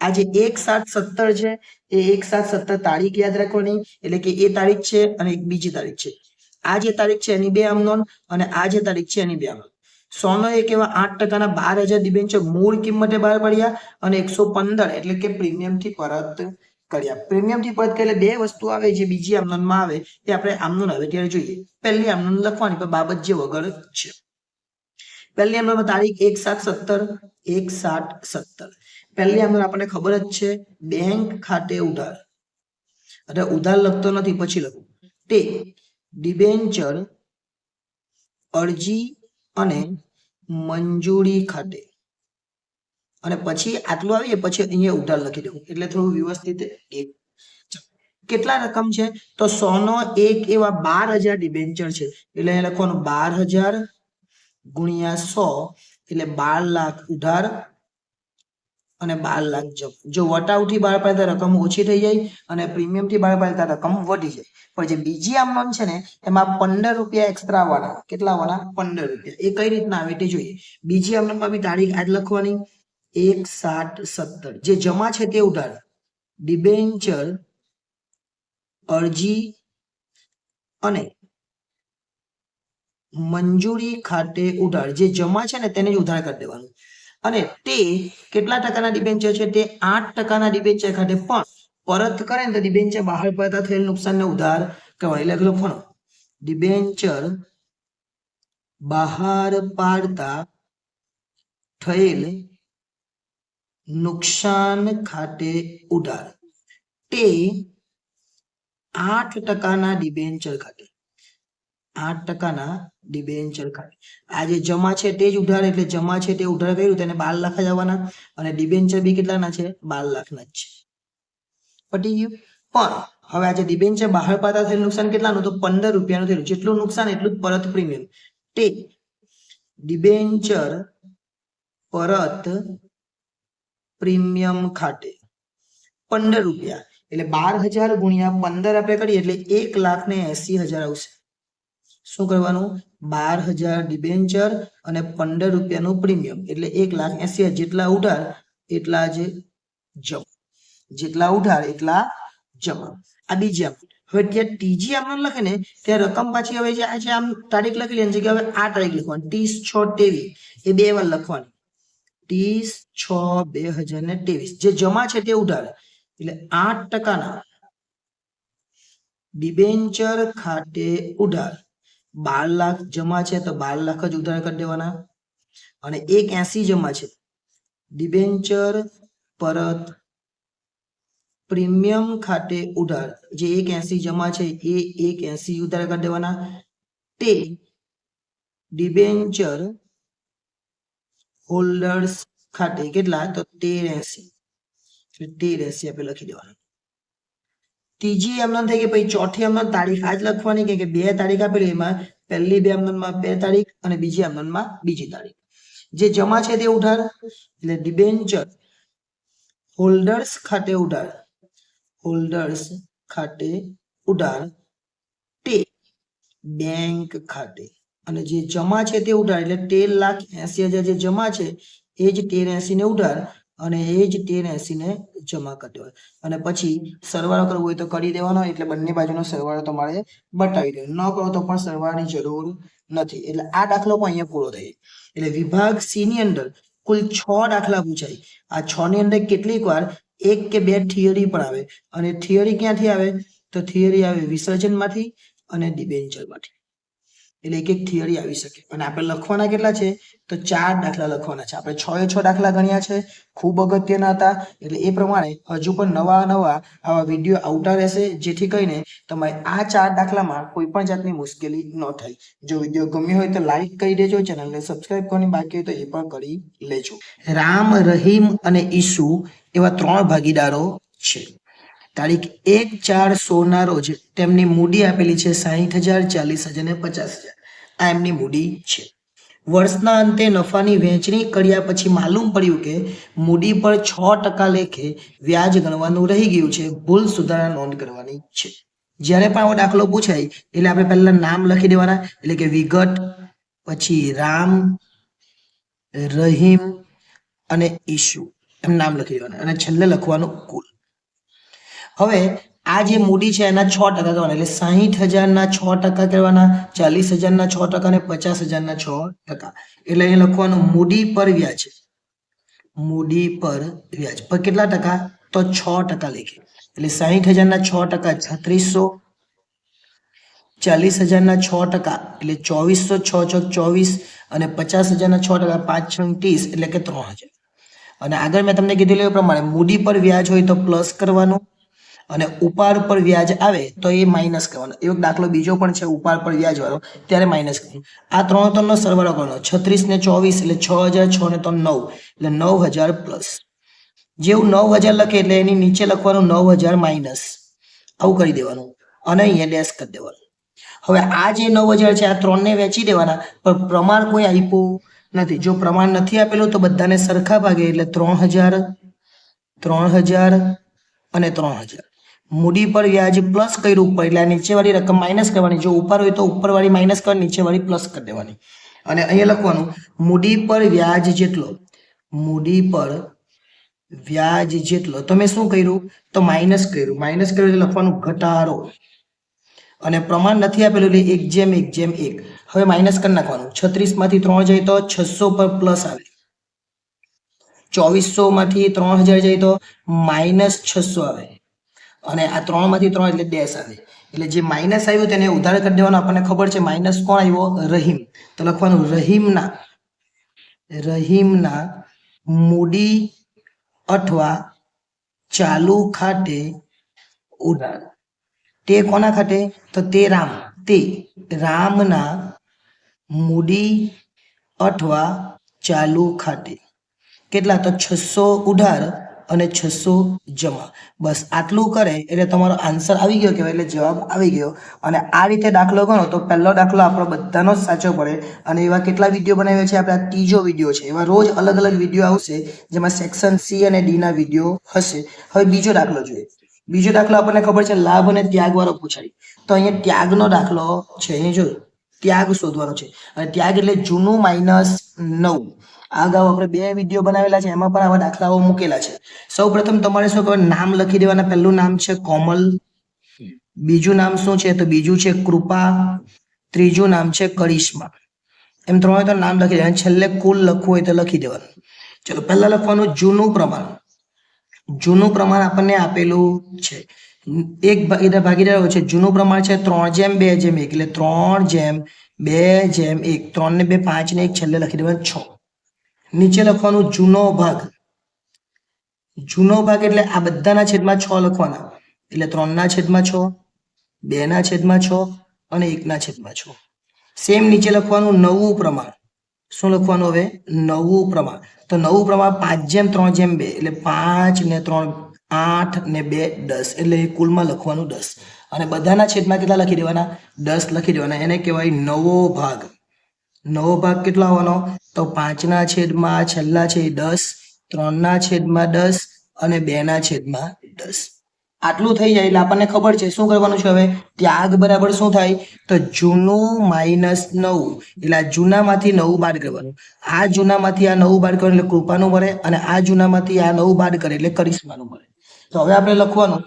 આ જે 1/7/17 છે એ 1/7/17 તારીખ યાદ રાખવાની, એટલે કે એ તારીખ છે અને એક બીજી તારીખ છે. આ જે તારીખ છે એની બે આમ નોંધ અને આ જે તારીખ છે એની બે આમ નોંધ. 100 એક એવા 8%ના 12,000 ડિબેન્ચર મૂળ કિંમતે બહાર પડ્યા અને 115 એટલે કે પ્રીમિયમથી પરત કર્યા. પ્રીમિયમથી પરત કરે બે વસ્તુ આવે જે બીજી આમનોંધમાં આવે એ આપણે આમનોંધ આવે ત્યારે જોઈએ. પહેલી આમનોંધ લખવાની પણ બાબત જે વગર છે. પહેલી આમનોંધમાં તારીખ 1/7/17 1/7/17. પહેલી આમનોંધ આપણને ખબર જ છે, બેંક ખાતે ઉધાર. એટલે ઉધાર લખતો નથી, પછી લખું તે ડિબેન્ચર અરજી અને મંજૂરી ખાતે, અને પછી આટલું આવીએ પછી અહીંયા ઉધાર લખી દેવું, એટલે થોડું વ્યવસ્થિત. કેટલા રકમ છે તો 100 એક એવા 12,000 ડિબેન્ચર છે, એટલે અહીંયા લખવાનું 12,000 ગુણ્યા 100 એટલે 12 લાખ ઉધાર અને 12 લાખ જમા. જો વટાવથી બહાર પાડતા રકમ ઓછી થઈ જાય અને પ્રીમિયમથી બહાર પાડતા રકમ વધી જાય. પણ જે બીજી આમનોંધ છે ને એમાં 15 રૂપિયા એક્સ્ટ્રા આવવાના. કેટલા આવવાના? 15 રૂપિયા. એ કઈ રીતના આવે તે જોઈએ. બીજી આમનોંધમાં બી તારીખ આજ લખવાની 1/7/17. જે જમા છે તે ઉધાર, ડિબેન્ચર અરજી અને મંજૂરી ખાતે ઉધાર. જે જમા છે ને તેને જ ઉધાર કરી દેવાનું. અને તે કેટલા ટકાના ડિબેન્ચર છે? તે 8%ના ડિબેન્ચર ખાતે, પણ પરત કરે ને તો ડિબેન્ચર બહાર પડતા થયેલ નુકસાનને ઉધાર કહેવાય. એટલે લખવાનું ડિબેન્ચર બહાર પાડતા થયેલ નુકસાન ખાતે ઉધાર, તે 8%ના ડિબેન્ચર ખાતે, 8%ના ડિબેન્ચર ખાતે. આ જે જમા છે તે જ ઉધાર, એટલે જમા છે તે ઉધાર કર્યું તેને 12 લાખ જ આવવાના, અને ડિબેન્ચર બી કેટલાના છે? 12 લાખના જ છે. પટી ગયું. પણ હવે આ જે ડિબેન્ચર બહાર પાડતા થયેલ નુકસાન કેટલાનું? તો 15 રૂપિયાનું થયેલું. જેટલું નુકસાન એટલું જ પરત પ્રીમિયમ. તે ડિબેન્ચર પરત પ્રીમિયમ ખાતે 15 રૂપિયા, એટલે 12,000 ગુણ્યા 15 આપણે કરીએ એટલે 1,80,000 આવશે. શું કરવાનું? 12,000 ડિબેન્ચર અને 15 રૂપિયાનું પ્રીમિયમ, એટલે 1,80,000. જેટલા ઉધાર એટલા જ જમા. જેટલા ઉધાર એટલા જમા. આ બીજી આમ. હવે ત્યાં ત્રીજી આમનોંધ લખે ને ત્યાં રકમ પાછી હવે જે આ આમ તારીખ લખી લેવાની જગ્યાએ હવે આ તારીખ લખવાની 30/6/23. એ બે વાર લખવાની 30/6/2023. જે જમા છે તે ઉધાર, એટલે 8%ના ડિબેન્ચર ખાતે ઉધાર. 12 લાખ જમા છે તો 12 લાખ જ ઉધાર કરી દેવાના, અને 1.80 જમા છે. ડિબેન્ચર પરત પ્રીમિયમ ખાતે ઉધાર. જે 1.80 જમા છે એ 1.80 ઉધાર કરી દેવાના. તે ડિબેન્ચર હોલ્ડર્સ ખાતે કેટલા? તો 13.80. 13.80 આપણે લખી દેવાના. ત્રીજી આમનોંધ થઈ ગઈ. પછી ચોથી આમનોંધ તારીખ આજ લખવાની, કે બે તારીખ આપેલી, એમાં પહેલી બે આમનોંધમાં બે તારીખ અને બીજી આમનોંધમાં બીજી તારીખ. જે જમા છે તે ઉધાર, એટલે ડિબેન્ચર હોલ્ડર્સ ખાતે ઉધાર, હોલ્ડર્સ ખાતે ઉધાર, તે બેંક ખાતે. અને જે જમા છે તે ઉધાર, એટલે 13,80,000 જે જમા છે એ જ 13.80 ને ઉધાર, અને એ જ 13.80 ને જમા કરી દેવાય. અને પછી સરવાળો કરવો હોય તો કરી દેવાનો, એટલે બંને બાજુનો સરવાળો તમારે બતાવી દેવાનો. ન કરો તો પણ સરવાળાની જરૂર નથી. એટલે આ દાખલો પણ અહીંયા પૂરો થાય. એટલે વિભાગ સી ની અંદર કુલ 6 દાખલા પૂછાય. આ 6 ની અંદર કેટલીક વાર 1 કે 2 થિયરી પણ આવે. અને થિયરી ક્યાંથી આવે? તો થિયરી આવે વિસર્જનમાંથી અને ડિબેન્ચરમાંથી. એટલે એક એક થિયરી આવી શકે. અને આપણે લખવાના કેટલા છે? તો 4 દાખલા લખવાના છે. આપણે 6 દાખલા ગણ્યા છે, ખૂબ અગત્યના હતા. એટલે એ પ્રમાણે હજુ પણ નવા આવા વિડીયો આવતા રહેશે, જેથી કરીને તમારે આ 4 દાખલામાં કોઈ પણ જાતની મુશ્કેલી ન થાય. જો વિડીયો ગમ્યો હોય તો લાઈક કરી દેજો, ચેનલને સબસ્ક્રાઇબ કરવાની બાકી હોય તો એ પણ કરી લેજો. રામ, રહીમ અને ઈસુ એવા 3 ભાગીદારો છે. તારીખ 1/4/16 ના રોજ તેમની મૂડી આપેલી છે 60,000, 40,000 અને 50,000. આ એમની મૂડી છે. વર્ષના અંતે નફાની વહેંચણી કર્યા પછી માલુમ પડ્યું કે મૂડી પર 6% લેખે વ્યાજ ગણવાનું રહી ગયું છે. ભૂલ સુધારા નોંધ કરવાની છે. જ્યારે પણ આવો દાખલો પૂછાય એટલે આપણે પહેલા નામ લખી દેવાના, એટલે કે વિગત, પછી રામ, રહીમ અને ઈશુ એમ નામ લખી દેવાના અને છેલ્લે લખવાનું કુલ. હવે આ જે મૂડી છે એના 6% કરવાના, એટલે 60,000 ના 6% કરવાના, 40,000 ના 6% અને 50,000 ના 6%. એટલે અહીં લખવાનું મૂડી પર વ્યાજ. મૂડી પર વ્યાજ પર કેટલા ટકા? તો 6% લખીએ. એટલે 60,000 ના 6% 3600, 40,000 ના 6% એટલે 2400, 6 ચોક 24 અને 50,000 ના 6% 5 છંગ 30 એટલે કે 3,000. અને આગળ મેં તમને કીધેલું એ પ્રમાણે મૂડી પર વ્યાજ હોય તો પ્લસ કરવાનું અને ઉપાડ પર વ્યાજ આવે તો એ માઇનસ કરવાનો. એવો દાખલો બીજો પણ છે ઉપાડ પર વ્યાજ વાળો, ત્યારે માઇનસ કરવાનું. આ ત્રણનો સરવાળો કરવાનો, 36 ને 24 એટલે 6,000, 6 ને 3 9 એટલે 9,000 પ્લસ. જેવું 9,000 લખે એટલે એની નીચે લખવાનું 9,000 માઇનસ, આવું કરી દેવાનું અને અહીંયા ડેશ કરી દેવાનું. હવે આ જે 9,000 છે આ 3ને વેચી દેવાના, પણ પ્રમાણ કોઈ આપ્યું નથી. જો પ્રમાણ નથી આપેલું તો બધાને સરખા ભાગે, એટલે 3,000, 3,000 અને 3,000. મૂડી પર વ્યાજ પ્લસ કર્યું ઉપર એટલે આ નીચેવાળી રકમ માઇનસ કરવાની. જો ઉપર હોય તો ઉપરવાળી માઇનસ કરવાની, નીચેવાળી પ્લસ કરી દેવાની. અને અહીંયા લખવાનું મૂડી પર વ્યાજ જેટલો, મૂડી પર વ્યાજ જેટલો. તો મેં શું કર્યું? તો માઇનસ કર્યું. માઇનસ કર્યું એટલે લખવાનું ઘટાડો. અને પ્રમાણ નથી આપેલું એટલે 1:1:1. હવે માઇનસ કરી નાખવાનું. 36 માંથી 3 જાય તો 600 પર પ્લસ આવે. 2400 માંથી 3,000 જાય તો -600 આવે. અને આ 3 માંથી 3 એટલે ડેશ આવે. એટલે જે માઇનસ આવ્યું તેને ઉધાર કરી દેવાનું. આપણને ખબર છે માઇનસ કોણ આવ્યો? રહીમ. તો લખવાનું રહીમના મૂડી અથવા ચાલુ ખાતે ઉધાર. તે કોના ખાતે? તો તે રામના મૂડી અથવા ચાલુ ખાતે. કેટલા? તો 600 ઉધાર અને 600 જમા. બસ આટલું કરે એટલે તમારો આન્સર આવી ગયો કહેવાય, એટલે જવાબ આવી ગયો. અને આ રીતે દાખલો ગણો તો પહેલો દાખલો આપણો બધાનો જ સાચો પડે. અને એવા કેટલા વિડીયો બનાવ્યા છે આપણે? આ ત્રીજો વિડીયો છે. એવા રોજ અલગ અલગ વિડીયો આવશે જેમાં સેક્શન સી અને ડી ના વિડીયો હશે. હવે બીજો દાખલો જોઈએ. બીજો દાખલો આપણને ખબર છે લાભ અને ત્યાગ વાળો પૂછાય. તો અહીંયા ત્યાગનો દાખલો છે. અહીં જો ત્યાગ શોધવાનો છે. અને ત્યાગ એટલે જૂનું -9. અગાઉ આપણે 2 વિડીયો બનાવેલા છે, એમાં પણ આવા દાખલાઓ મૂકેલા છે. સૌપ્રથમ તમારે શું કરવાનું? નામ લખી દેવાના. પહેલું નામ છે કોમલ, બીજું નામ શું છે? તો બીજું છે કૃપા, ત્રીજું નામ છે કરિશ્મા. એમ 3 તો નામ લખી દેવાના. છેલ્લે કુલ લખવું હોય તો લખી દેવાનું. ચલો પહેલા લખવાનું જૂનું પ્રમાણ. જૂનું પ્રમાણ આપણને આપેલું છે. એક ભાગીદાર છે. જૂનું પ્રમાણ છે 3:2:1 એટલે 3:2:1. 3 ને 2 5 ને 1 છેલ્લે લખી દેવાનું 6. નીચે લખવાનું જૂનો ભાગ. જૂનો ભાગ એટલે આ બધાના છેદમાં 6 લખવાના. એટલે 3/6, 2/6 અને 1/6. સેમ નીચે લખવાનું નવું પ્રમાણ. શું લખવાનું હવે? નવું પ્રમાણ. તો નવું પ્રમાણ 5:3:2 એટલે 5 ને 3 8 ને 2 10 એટલે કુલમાં લખવાનું 10. અને બધાના છેદમાં કેટલા લખી દેવાના? 10 લખી દેવાના. એને કહેવાય નવો ભાગ. નવો ભાગ કેટલો આવવાનો? તો 5/, છેલ્લા છે 10, 3/10 અને 2/10. આટલું થઈ જાય એટલે આપણને ખબર છે શું કરવાનું છે હવે? ત્યાગ બરાબર શું થાય? તો જૂનું -9 એટલે આ જૂનામાંથી નવું બાદ કરવાનું. આ જૂનામાંથી આ નવું બાદ કરે એટલે કૃપાનું મળે, અને આ જૂનામાંથી આ નવું બાદ કરે એટલે કરિશ્માનું મળે. તો હવે આપણે લખવાનું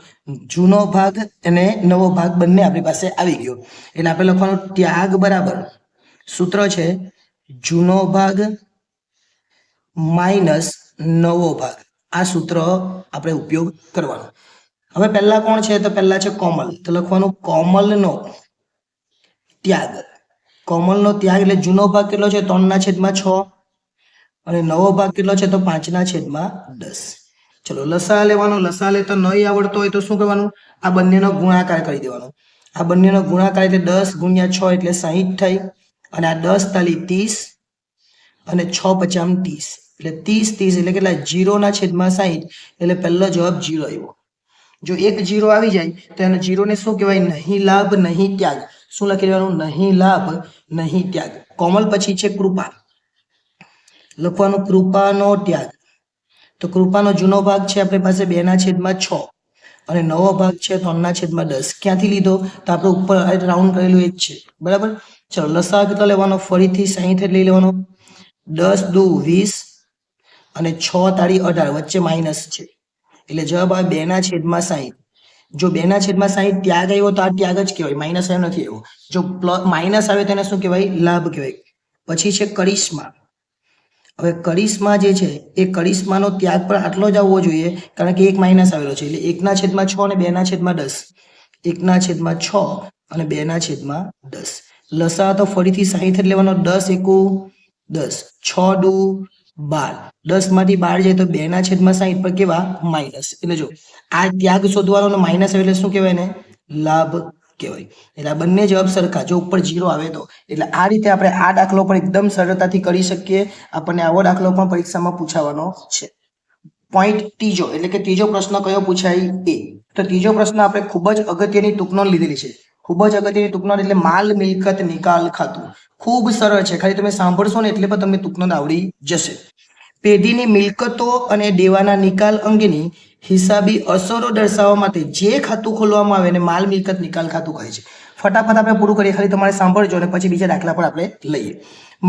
જૂનો ભાગ અને નવો ભાગ બંને આપણી પાસે આવી ગયો. એટલે આપણે લખવાનું ત્યાગ બરાબર સૂત્ર છે જૂનો ભાગ માઇનસ નવો ભાગ. આ સૂત્ર આપણે ઉપયોગ કરવાનો. હવે પહેલા કોણ છે? તો પહેલા છે કોમલ. તો લખવાનું કોમલનો ત્યાગ. કોમલનો ત્યાગ એટલે જૂનો ભાગ કેટલો છે? 3/6 અને નવો ભાગ કેટલો છે? તો 5/10. ચલો લસા લેવાનો. લસા લેતા નહીં આવડતો હોય તો શું કરવાનું? આ બંનેનો ગુણાકાર કરી દેવાનો. આ બંનેનો ગુણાકાર એટલે 10 × 6 એટલે 60 થઈ. અને આ 10 તાલી 30 અને 6 × 50 એટલે 30 એટલે કેટલા? 0/60 એટલે પહેલો જવાબ 0 આવ્યો. જો એક 0 આવી જાય તો એને 0 ને શું કહેવાય? નહીં લાભ નહીં ત્યાગ. શું લખી દેવાનું? નહીં લાભ નહીં ત્યાગ. કોમલ પછી છે કૃપા. લખવાનું કૃપાનો ત્યાગ. તો કૃપાનો જૂનો ભાગ છે આપણી પાસે 2/6 અને નવો ભાગ છે 3/10 ક્યાંથી લીધો તો આપણે ઉપર રાઉન્ડ કરેલું એ જ છે બરાબર ચલો લસા કેટલો લેવાનો ફરીથી 60 લઈ લેવાનો 10 દુ 20 અને 6 તાળી 18 વચ્ચે માઇનસ છે એટલે જવાબ આવે 2/60 જો 2/60 ત્યાગ આવ્યો તો આ ત્યાગ જ કહેવાય માઇનસ આવ્યો નથી આવ્યો જો માઇનસ આવે તેને શું કહેવાય લાભ કહેવાય પછી છે કરિશ્મા હવે કરિશ્મા જે છે એ કરિશ્માનો ત્યાગ પણ આટલો જ આવવો જોઈએ કારણ કે એક માઇનસ આવેલો છે એટલે 1/6 અને 2/10 1/6 અને 2/10 લસા તો ફરીથી 60 લેવાનો 10 એકુ 10 6 દુ 12 10 માંથી 12 જાય તો 2/60 પર કેવા માઇનસ એટલે જો આ ત્યાગ શોધવાનો માઇનસ આવે એટલે શું કહેવાય ને લાભ કહેવાય એટલે આ બંને જવાબ સરખા જો ઉપર 0 આવે તો એટલે આ રીતે આપણે આ દાખલો પણ એકદમ સરળતાથી કરી શકીએ આપણને આવો દાખલો પણ પરીક્ષામાં પૂછાવાનો છે પોઈન્ટ ત્રીજો એટલે કે ત્રીજો પ્રશ્ન કયો પૂછાય એ તો ત્રીજો પ્રશ્ન આપણે ખૂબ જ અગત્યની ટૂંકનોંધ લીધેલી છે ખૂબ જ અગત્યની ટૂંકનોંધ એટલે માલ મિલકત નિકાલ ખાતું ખૂબ સરળ છે ખાલી તમે સાંભળશો ને એટલે પણ તમને ટૂંકનોંધ આવડી જશે પેઢીની મિલકતો અને દેવાના નિકાલ અંગેની હિસાબી અસરો દર્શાવવા માટે જે ખાતું ખોલવામાં આવે એને માલ મિલકત નિકાલ ખાતું કહે છે ફટાફટ આપણે પૂરું કરીએ ખાલી તમારે સાંભળજો અને પછી બીજા દાખલા પણ આપણે લઈએ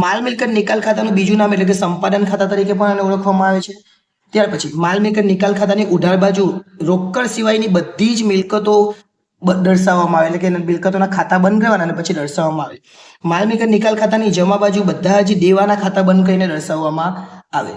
માલ મિલકત નિકાલ ખાતાનું બીજું નામ એટલે કે સંપાદન ખાતા તરીકે પણ આને ઓળખવામાં આવે છે ત્યાર પછી માલ મિલકત નિકાલ ખાતાની ઉધાર બાજુ રોકડ સિવાયની બધી જ મિલકતો દર્શાવવામાં આવે એટલે કે મિલકતોના ખાતા બંધ કરવાના અને પછી દર્શાવવામાં આવે માલ મિલકત નિકાલ ખાતાની જમા બાજુ બધા જ દેવાના ખાતા બંધ કરીને દર્શાવવામાં આવે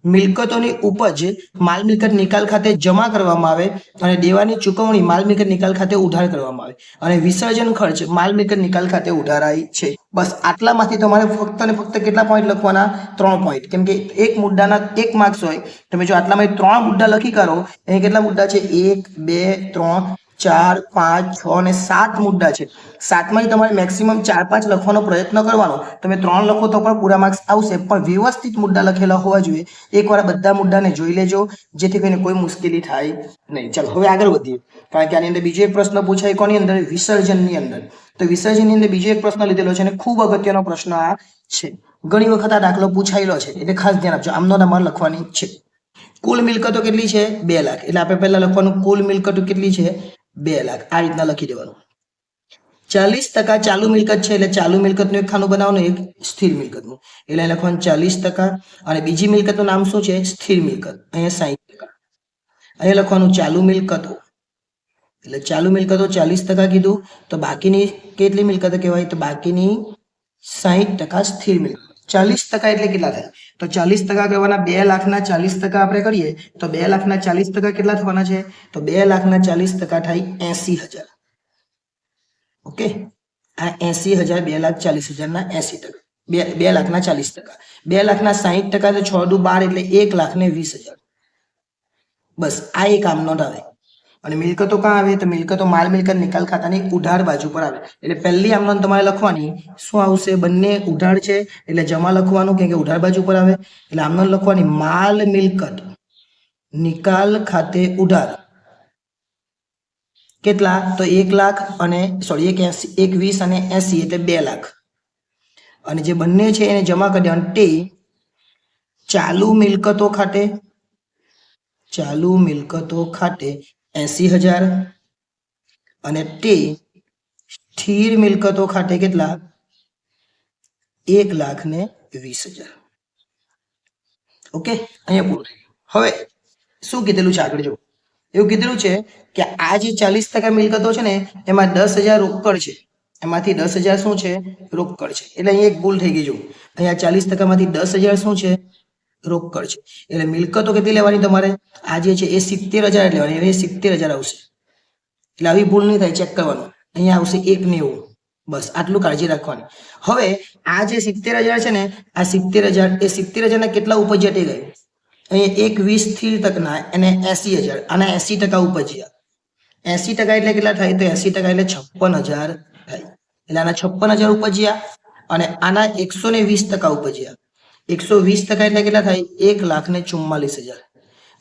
મિલકતોની ઉપજ માલ મિલકત નિકાલ ખાતે જમા કરવામાં આવે અને દેવાની ચૂકવણી માલ મિલકત નિકાલ ખાતે ઉધાર કરવામાં આવે અને વિસર્જન ખર્ચ માલ મિલકત નિકાલ ખાતે ઉધારાય છે બસ આટલામાંથી તમારે ફક્ત અને ફક્ત કેટલા પોઈન્ટ લખવાના 3 પોઈન્ટ કેમ કે એક મુદ્દાના 1 માર્ક્સ હોય તમે જો આટલામાં 3 મુદ્દા લખી કરો એ કેટલા મુદ્દા છે 1 2 3 4 5 6 અને 7 મુદ્દા છે 7માંથી તમારે મેક્સિમમ 4-5 લખવાનો પ્રયત્ન કરવાનો તમે 3 લખો તો પણ પૂરા માર્ક્સ આવશે પણ વ્યવસ્થિત મુદ્દા લખેલા હોવા જોઈએ એકવાર બધા મુદ્દાને જોઈ લેજો જેથી કરીને કોઈ મુશ્કેલી થાય નહીં ચાલો હવે આગળ વધીએ કારણ કે આની અંદર બીજો એક પ્રશ્ન પૂછાય કોની અંદર વિસર્જનની અંદર તો વિસર્જનની અંદર બીજો એક પ્રશ્ન લીધેલો છે અને ખૂબ અગત્યનો પ્રશ્ન આ છે ઘણી વખત આ દાખલો પૂછાયેલો છે એટલે ખાસ ધ્યાન આપજો આમનો તમારે લખવાની છે કુલ મિલકતો કેટલી છે 2 લાખ એટલે આપણે પહેલા લખવાનું કુલ મિલકતો કેટલી છે 2 લાખ આ રીતના લખી દેવાનું 40% ચાલુ મિલકત છે એટલે ચાલુ મિલકતનું એક ખાનું બનાવવાનું એક સ્થિર મિલકતનું એટલે લખવાનું 40% અને બીજી મિલકતનું નામ શું છે સ્થિર મિલકત અહીંયા 60% અહીંયા લખવાનું ચાલુ મિલકતો એટલે ચાલુ મિલકતો 40% કીધું તો બાકીની કેટલી મિલકતો કહેવાય તો બાકીની 60% સ્થિર મિલકત 40% એટલે કેટલા થાય તો 40% કરવાના 2 લાખના 40% આપણે કરીએ તો 2 લાખના 40% કેટલા થવાના છે તો 2 લાખના 40% થાય 80,000 ઓકે આ 80,000 2,40,000 ના 80% 2 લાખના 40% 2 લાખના 60% તો 6 દુ 12 એટલે 1,20,000 બસ આ એક આમ નોંધ આવે અને મિલકતો ક્યાં આવે તો મિલકતો માલ મિલકત નિકાલ ખાતાની ઉધાર બાજુ પર આવે એટલે પહેલી આમ નોંધ તમારે લખવાની શું આવશે બંને ઉધાર છે એટલે જમા લખવાનું કે ઉધાર બાજુ પર આવે એટલે આમ નોંધ લખવાની માલ મિલકત નિકાલ ખાતે ઉધાર કેટલા તો 1 લાખ અને સોરી 1,20,000 અને 80 એટલે 2 લાખ અને જે બંને છે એને જમા કરી દેવાનું તે ચાલુ મિલકતો ખાતે 80,000 અને તે સ્થિર મિલકતો ખાતે કેટલા 1,20,000 ઓકે અહીંયા પૂરું થઈ ગયું હવે શું કીધેલું છે આગળ જો એવું કીધેલું છે કે આ જે 40% મિલકતો છે ને એમાં 10,000 રોકડ છે એમાંથી 10,000 શું છે રોકડ છે એટલે અહીંયા એક ભૂલ થઈ ગઈ જો અહીંયા 40% માંથી 10,000 શું છે રોકડ છે એટલે મિલકતો કેટલી લેવાની તમારે આ જે છે એ 70,000 લેવાની એટલે 70,000 આવશે એટલે આવી ભૂલ નહીં થાય ચેક કરવાનું અહીંયા આવશે 1,90 બસ આટલું કાળજી રાખવાની હવે આ જે 70,000 છે ને આ 70,000 એ 70,000 ના કેટલા ઉપજ્યા તે ગઈ અહીંયા 1,20 સ્થિર તકના અને 80,000 આના 80% ઉપજ્યા 80% એટલે કેટલા થાય તો 80% એટલે 56,000 થાય એટલે આના 56,000 ઉપજ્યા અને આના 120% ઉપજ્યા 120% એટલે કેટલા થાય 1,44,000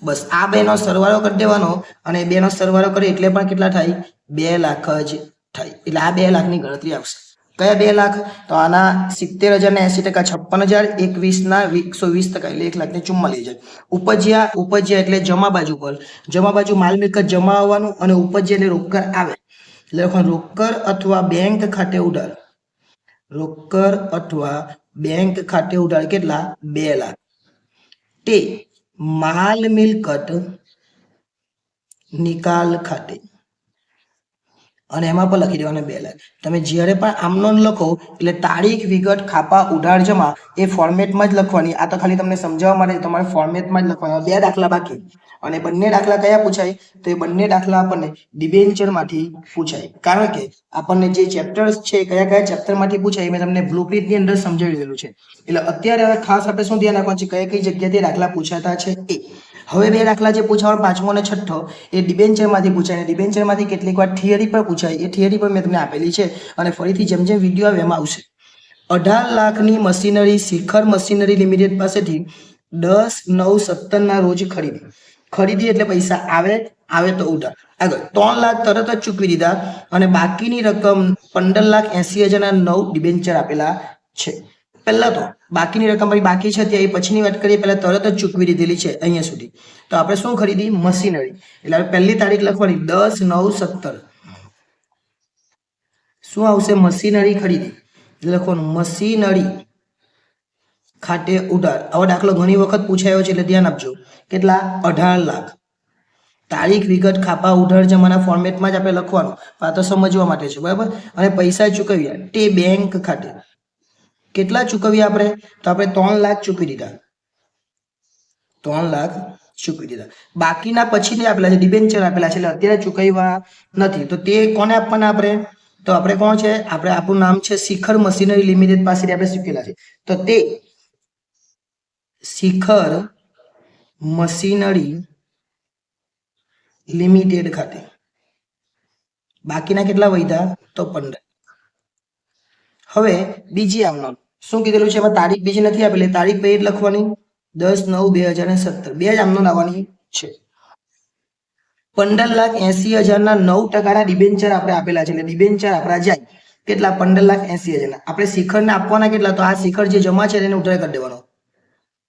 બસ આ બેનો સરવાળો કરી દેવાનો અને બેનો સરવાળો કરે એટલે પણ કેટલા થાય 2 લાખ જ થાય એટલે આ 2 લાખની ગણતરી આવશે કયા 2 લાખ? તો આના 70,000 ને 80%, 56,000, 21 ના 120%, એટલે 1,44,000. ઉપજ્યા એટલે જમા બાજુ પર, જમા બાજુ માલ મિલકત જમા આવવાનું, અને ઉપજ્યા એટલે રોકડ આવે, એટલે રોકડ અથવા બેંક ખાતે ઉધાર, રોકડ અથવા બેંક ખાતે ઉધાર કેટલા? 2 લાખ. તે માલ મિલકત નિકાલ ખાતે, અને એમાં પણ લખી દેવાના 2 લાખ. તમે જ્યારે પણ આમ નોંધ લખો એટલે તારીખ, વિગત, ખાપા, ઉધાર, જમા એ ફોર્મેટમાં જ લખવાની. આ તો ખાલી તમને સમજાવવા માટે તમારે ફોર્મેટમાં જ લખવાના. 2 દાખલા બાકી, અને બંને દાખલા કયા પૂછાય? તો એ બંને દાખલા આપણને ડિબેન્ચરમાંથી પૂછાય. કારણ કે આપણને જે ચેપ્ટર્સ છે કયા કયા ચેપ્ટરમાંથી પૂછાય મેં તમને બ્લુપ્રિન્ટની અંદર સમજાવી દીધેલું છે. એટલે અત્યારે હવે ખાસ આપણે શું ધ્યાન રાખવાનું છે, કઈ કઈ જગ્યાએથી દાખલા પૂછાતા છે એ. હવે 2 દાખલા જે પૂછાવાનો, પાંચમો અને છઠ્ઠો, એ ડિબેન્ચરમાંથી પૂછાય. અને ડિબેન્ચરમાંથી કેટલીક વાર થિયરી પર પૂછાય. એ થિયરી પણ મેં તમને આપેલી છે, અને ફરીથી જેમ જેમ વિડીયો આવે એમાં આવશે. 18 લાખની મશીનરી શિખર મશીનરી લિમિટેડ પાસેથી 10/9/17 ના રોજ ખરીદી એટલે પૈસા આવે તો ઉધાર. આગળ 3 લાખ તરત જ ચૂકવી દીધા, અને બાકીની રકમ 15,80,000 ના 9 ડિબેન્ચર આપેલા છે. પહેલા તો બાકીની રકમ બાકી છે ત્યાં પછીની વાત કરીએ, પહેલા તરત જ ચૂકવી દીધેલી છે અહીંયા સુધી. તો આપણે શું ખરીદી? મશીનરી. એટલે પહેલી તારીખ લખવાની 10/9/17. શું આવશે? મશીનરી ખરીદી. એટલે લખવાનું મશીનરી ખાતે ઉધાર. આવો દાખલો ઘણી વખત પૂછાયો છે, એટલે ધ્યાન આપજો. કેટલા? 18 લાખ. તારીખ, વિગત, ખાપા, ઉધાર, જમાના ફોર્મેટમાં જ આપણે લખવાનું. આ તો સમજવા માટે છે, બરાબર. અને પૈસા ચૂકવ્યા તે બેંક ખાતે. કેટલા ચૂકવ્યા આપણે? તો આપણે 3 લાખ ચૂકવી દીધા, 3 લાખ ચૂકવી દીધા. બાકીના પછીને આપેલા છે, ડિબેન્ચર આપેલા છે, એટલે અત્યારે ચૂકવ્યા નથી. તો તે કોને આપવાના આપણે? તો આપણે કોણ છે? આપણે આપણું નામ છે શિખર મશીનરી લિમિટેડ પાસેથી આપણે શીખેલા છે. તો તે શિખર મશીનરી લિમિટેડ ખાતે. બાકીના કેટલા વધ્યા? તો 15. હવે બીજી આમ નોંધ શું કીધેલું છે? એમાં તારીખ બીજી નથી આપેલી, તારીખ બે લખવાની 10/9/2017. બે જ આમ નોંધ આવવાની છે. 15,80,000 ના 9% ડિબેન્ચર આપણે આપેલા છે, એટલે ડિબેન્ચર આપણા જાય કેટલા? 15,80,000 ના. આપણે શિખરને આપવાના કેટલા? તો આ શિખર જે જમા છે એને ઉધાર કરી દેવાનો.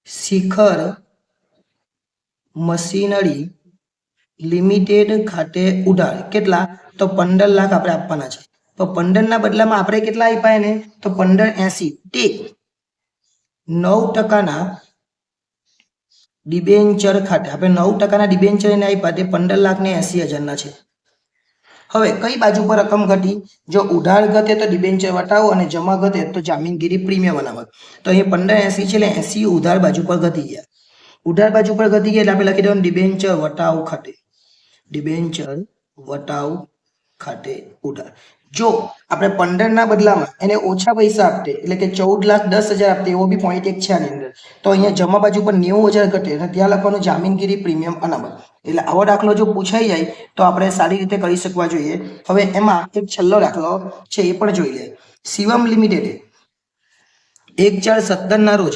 શિખર મશીનરી લિમિટેડ ખાતે ઉધાર કેટલા? તો 15 લાખ આપણે આપવાના છે. તો 15 ના બદલામાં આપણે કેટલા આપ્યા એને? તો 15,80. તે 9% ના ડિબેન્ચર ખાતે આપણે 9% ના ડિબેન્ચર એને આપ્યા, તે 15,80,000 ના છે. હવે કઈ બાજુ પર રકમ ઘટી? જો ઉધાર ઘટે તો ડિબેન્ચર વટાવો, અને જમા ઘટે તો જામીનગીરી પ્રીમિયમ અનામત. તો અહીં 15,80 છે, એટલે 80 ઉધાર બાજુ પર ઘટી ગયા. ઉધાર બાજુ પર ઘટી ગયા એટલે આપણે લખી દેવાનું ડિબેન્ચર વટાવ ખાતે. ડિબેન્ચર વટાવ ખાતે ઉધાર. જો આપણે 15 ના બદલામાં એને ઓછા પૈસા આપતે, એટલે કે 14,10,000 આપતે, એવો બી પોઈન્ટ એક છે આની અંદર, તો અહીંયા જમા બાજુ પર 90,000 ઘટે, અને ત્યાં લખવાનું જામીનગીરી પ્રીમિયમ અનામત. એટલે આવો દાખલો જો પૂછાઈ જાય તો આપણે સારી રીતે કરી શકવા જોઈએ. હવે એમાં એક છેલ્લો દાખલો છે, એ પણ જોઈ લે. શિવમ લિમિટેડે 1/4/17 ના રોજ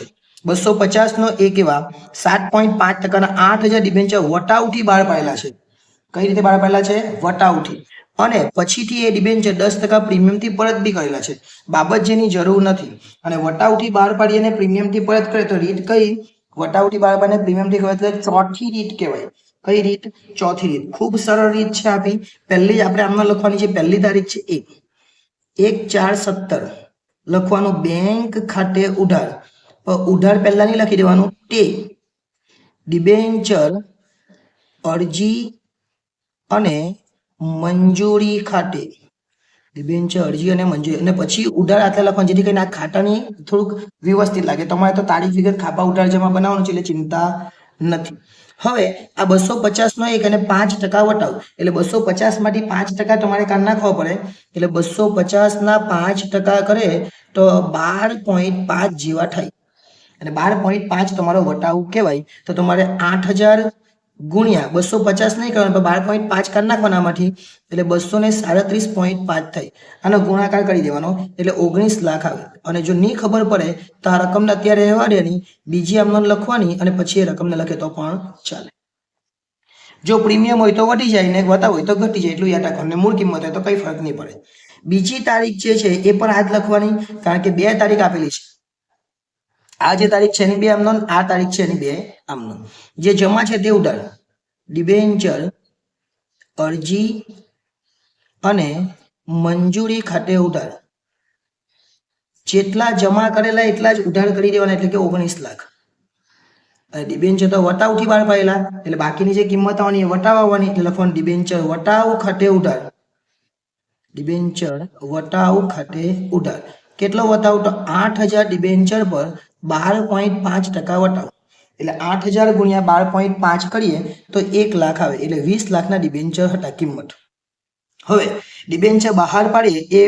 250 નો એક એવા 7.5% ના 8,000 ડિબેન્ચર વટાવથી બહાર પાડેલા છે. કઈ રીતે બહાર પાડેલા છે? વટાવથી. અને પછીથી એ ડિબેન્ચર 10% પ્રીમિયમથી પરત બી કરેલા છે, બાબત જેની જરૂર નથી. અને વટાવથી બહાર પાડી અને પ્રીમિયમથી પરત કરે તો રીત કઈ? વટાવથી બહાર પાડીને પ્રીમિયમથી કરે તો ચોથી રીત કહેવાય. કઈ રીત? ચોથી રીત. ખૂબ સરળ રીત છે આપી. પહેલી જ આપણે આમાં લખવાની છે, પહેલી તારીખ છે 1/4/17 લખવાનું બેંક ખાતે ઉધાર. ઉધાર પહેલા નહીં લખી દેવાનું, તે ડિબેન્ચર અરજી અને મંજૂરી ખાતે. ડિબેન્ચર અરજી અને મંજૂરી, અને પછી ઉધાર આટલા લખવાનું, જેથી કરીને આ ખાતાની થોડુંક વ્યવસ્થિત લાગે. તમારે તો તારીખ, વિગત, ખાપા, ઉધાર, જમા બનાવવાનું છે, એટલે ચિંતા નથી. હવે આ 250 નો એક અને 5% વટાવ, એટલે 250 માંથી 5% તમારે કાઢી નાખવા પડે. એટલે 250 ના 5% કરે તો 12.5 જેવા થાય, અને 12.5 તમારો વટાવ કહેવાય. તો તમારે 8,000 ગુણ્યા 250 નહીં કરવાનું, 12.5 કાઢી નાખવાના આમાંથી, એટલે 237.5 થાય. આનો ગુણાકાર કરી દેવાનો, એટલે 19 લાખ આવે. અને જો નહીં ખબર પડે તો આ રકમને અત્યારે રહેવા દેવાની, બીજી આમ નોંધ લખવાની, અને પછી એ રકમને લખે તો પણ ચાલે. જો પ્રીમિયમ હોય તો વધી જાય, ને વટાવ હોય તો ઘટી જાય, એટલું યાદ રાખવાનું. મૂળ કિંમત હોય તો કઈ ફરક નહીં પડે. બીજી તારીખ જે છે એ પણ આ જ લખવાની, કારણ કે 2 તારીખ આપેલી છે. આ જે તારીખ છે એની 2 આમ નોંધ, આ તારીખ છે એની 2 આમ નોંધ. જે જમા છે તે ઉધાર, ડિબેન્ચર અરજી અને મંજૂરી ખાતે ઉધાર. જેટલા જમા કરેલા એટલા જ ઉધાર કરી દેવાના, એટલે કે 19 લાખ. અને ડિબેન્ચર તો વટાવથી બહાર પાડેલા, એટલે બાકીની જે કિંમત આવવાની એ વટાવ આવવાની, એટલે લખવાનું ડિબેન્ચર વટાવ ખાતે ઉધાર. ડિબેન્ચર વટાવ ખાતે ઉધાર. કેટલો વટાવ? તો 8000 ડિબેન્ચર પર 12.5% વટાવ. એટલે 8000 ગુણ્યા 12.5 કરીએ તો 1 લાખ આવે, એટલે 20 લાખના ડિબેન્ચર હતા કિંમત. હવે ડિબેન્ચર બહાર પાડીએ એ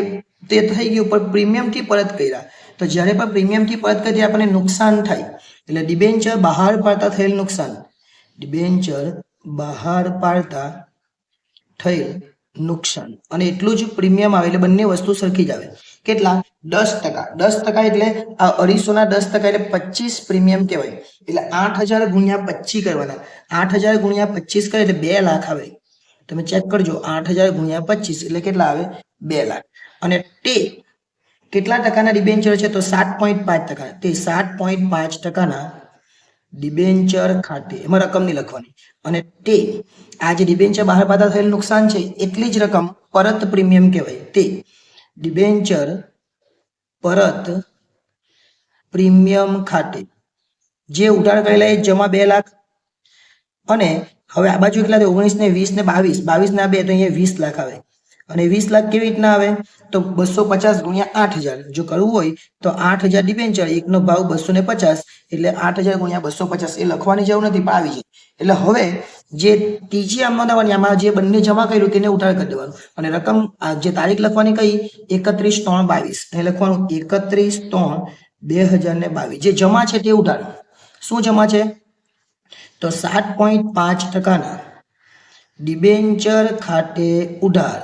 તે થઈ ગયું, પણ પ્રીમિયમથી પરત કર્યા તો જ્યારે પણ પ્રીમિયમથી પરત કરીએ આપણને નુકસાન થાય, એટલે ડિબેન્ચર બહાર પાડતા થયેલ નુકસાન. ડિબેન્ચર બહાર પાડતા થયેલ નુકસાન અને એટલું જ પ્રીમિયમ આવે, એટલે બંને વસ્તુ સરખી જ આવે. કેટલા? 10%. 10% એટલે આ 250 ના 10% એટલે 25 પ્રીમિયમ કહેવાય. એટલે 8000 ગુણ્યા 25 કરવાના. 8000 ગુણ્યા 25 કરે એટલે 2 લાખ આવે. તમે ચેક કરજો, 8000 ગુણ્યા 25 એટલે કેટલા આવે? 2 લાખ. અને તે કેટલા ટકાના ડિબેન્ચર છે? તો 7.5%. તે 7.5%ના ડિબેન્ચર ખાતે, એમાં રકમ નહીં લખવાની. અને તે આ જે ડિબેન્ચર બહાર પાડતા થયેલ નુકસાન છે એટલી જ રકમ પરત પ્રીમિયમ કહેવાય. તે ડિબેન્ચર પરત પ્રીમિયમ ખાતે જે ઉધાર કરેલા એ જમા 2 લાખ. અને હવે આ બાજુ કેટલા? 19 ને 20 ને 22, 22 ના 2 તો અહીંયા 20 લાખ આવે. અને 20 લાખ કેવી રીતના આવે? તો 250 ગુણ્યા 8000. જો કરવું હોય તો 8000 ડિબેન્ચર, એકનો ભાવ 250, એટલે 8000 ગુણ્યા 250 એ લખવાની જરૂર નથી, પણ આવી જાય. એટલે હવે જે ત્રીજી આમ નોંધવાની, આમાં જે બંને જમા કર્યું તેને ઉધાર કરી દેવાનું. અને રકમ જે તારીખ લખવાની કઈ? 31/3/22. એ લખવાનું 31/3/2022. જે જમા છે તે ઉધાર. શું જમા છે? તો 7.5%ના ડિબેન્ચર ખાતે ઉધાર.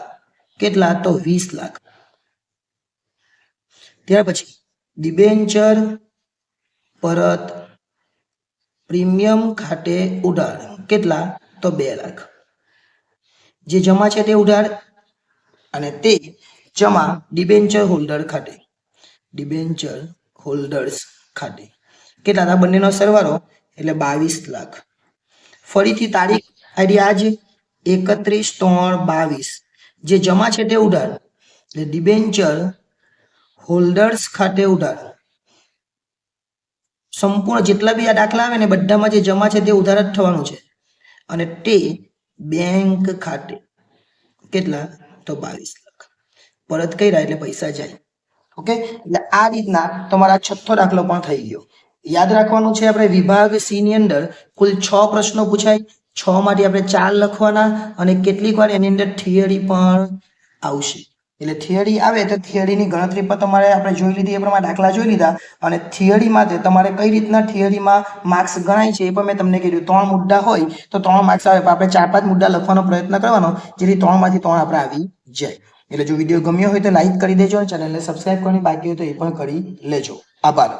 કેટલા? તો 20 લાખ. ત્યાર પછી ડિબેન્ચર પરત પ્રીમિયમ ખાતે ઉધાર. કેટલા? તો 2 લાખ. જે જમા છે તે ઉધાર અને તે જમા ડિબેન્ચર હોલ્ડર ખાતે. ડિબેન્ચર હોલ્ડર્સ ખાતે કેટલા? આ બંનેનો સરવાળો એટલે 22 લાખ. ફરીથી તારીખ આડી આજ 31/3/22. જે જમા છે તે ઉધાર, એટલે ડિબેન્ચર હોલ્ડર્સ ખાતે ઉધાર. સંપૂર્ણ જેટલા બી આ દાખલા આવે ને બધામાં જે જમા છે તે ઉધાર જ થવાનું છે. અને તે બેંક ખાતે. કેટલા? તો 22 લાખ. પરત કર્યા એટલે પૈસા જાય. ઓકે, એટલે આ રીતના તમારા 6થો દાખલો પણ થઈ ગયો. યાદ રાખવાનું છે, આપણે વિભાગ સી ની અંદર કુલ 6 પ્રશ્નો પૂછાય. 6 માંથી આપણે 4 લખવાના અને કેટલીક વાર એની અંદર થિયરી પણ આવશે. એટલે થિયરી આવે તો થિયરીની ગણતરી પર તમારે આપણે જોઈ લીધી એ પ્રમાણે દાખલા જોઈ લીધા. અને થિયરી માટે તમારે કઈ રીતના થિયરીમાં માર્ક્સ ગણાય છે એ પણ મેં તમને કીધું. 3 મુદ્દા હોય તો 3 માર્ક્સ આવે, પણ આપણે 4-5 મુદ્દા લખવાનો પ્રયત્ન કરવાનો, જેથી 3 માંથી 3 આપણે આવી જાય. એટલે જો વિડીયો ગમ્યો હોય તો લાઈક કરી દેજો અને ચેનલને સબસ્ક્રાઇબ કરવાની બાકી હોય તો એ પણ કરી લેજો. આભાર.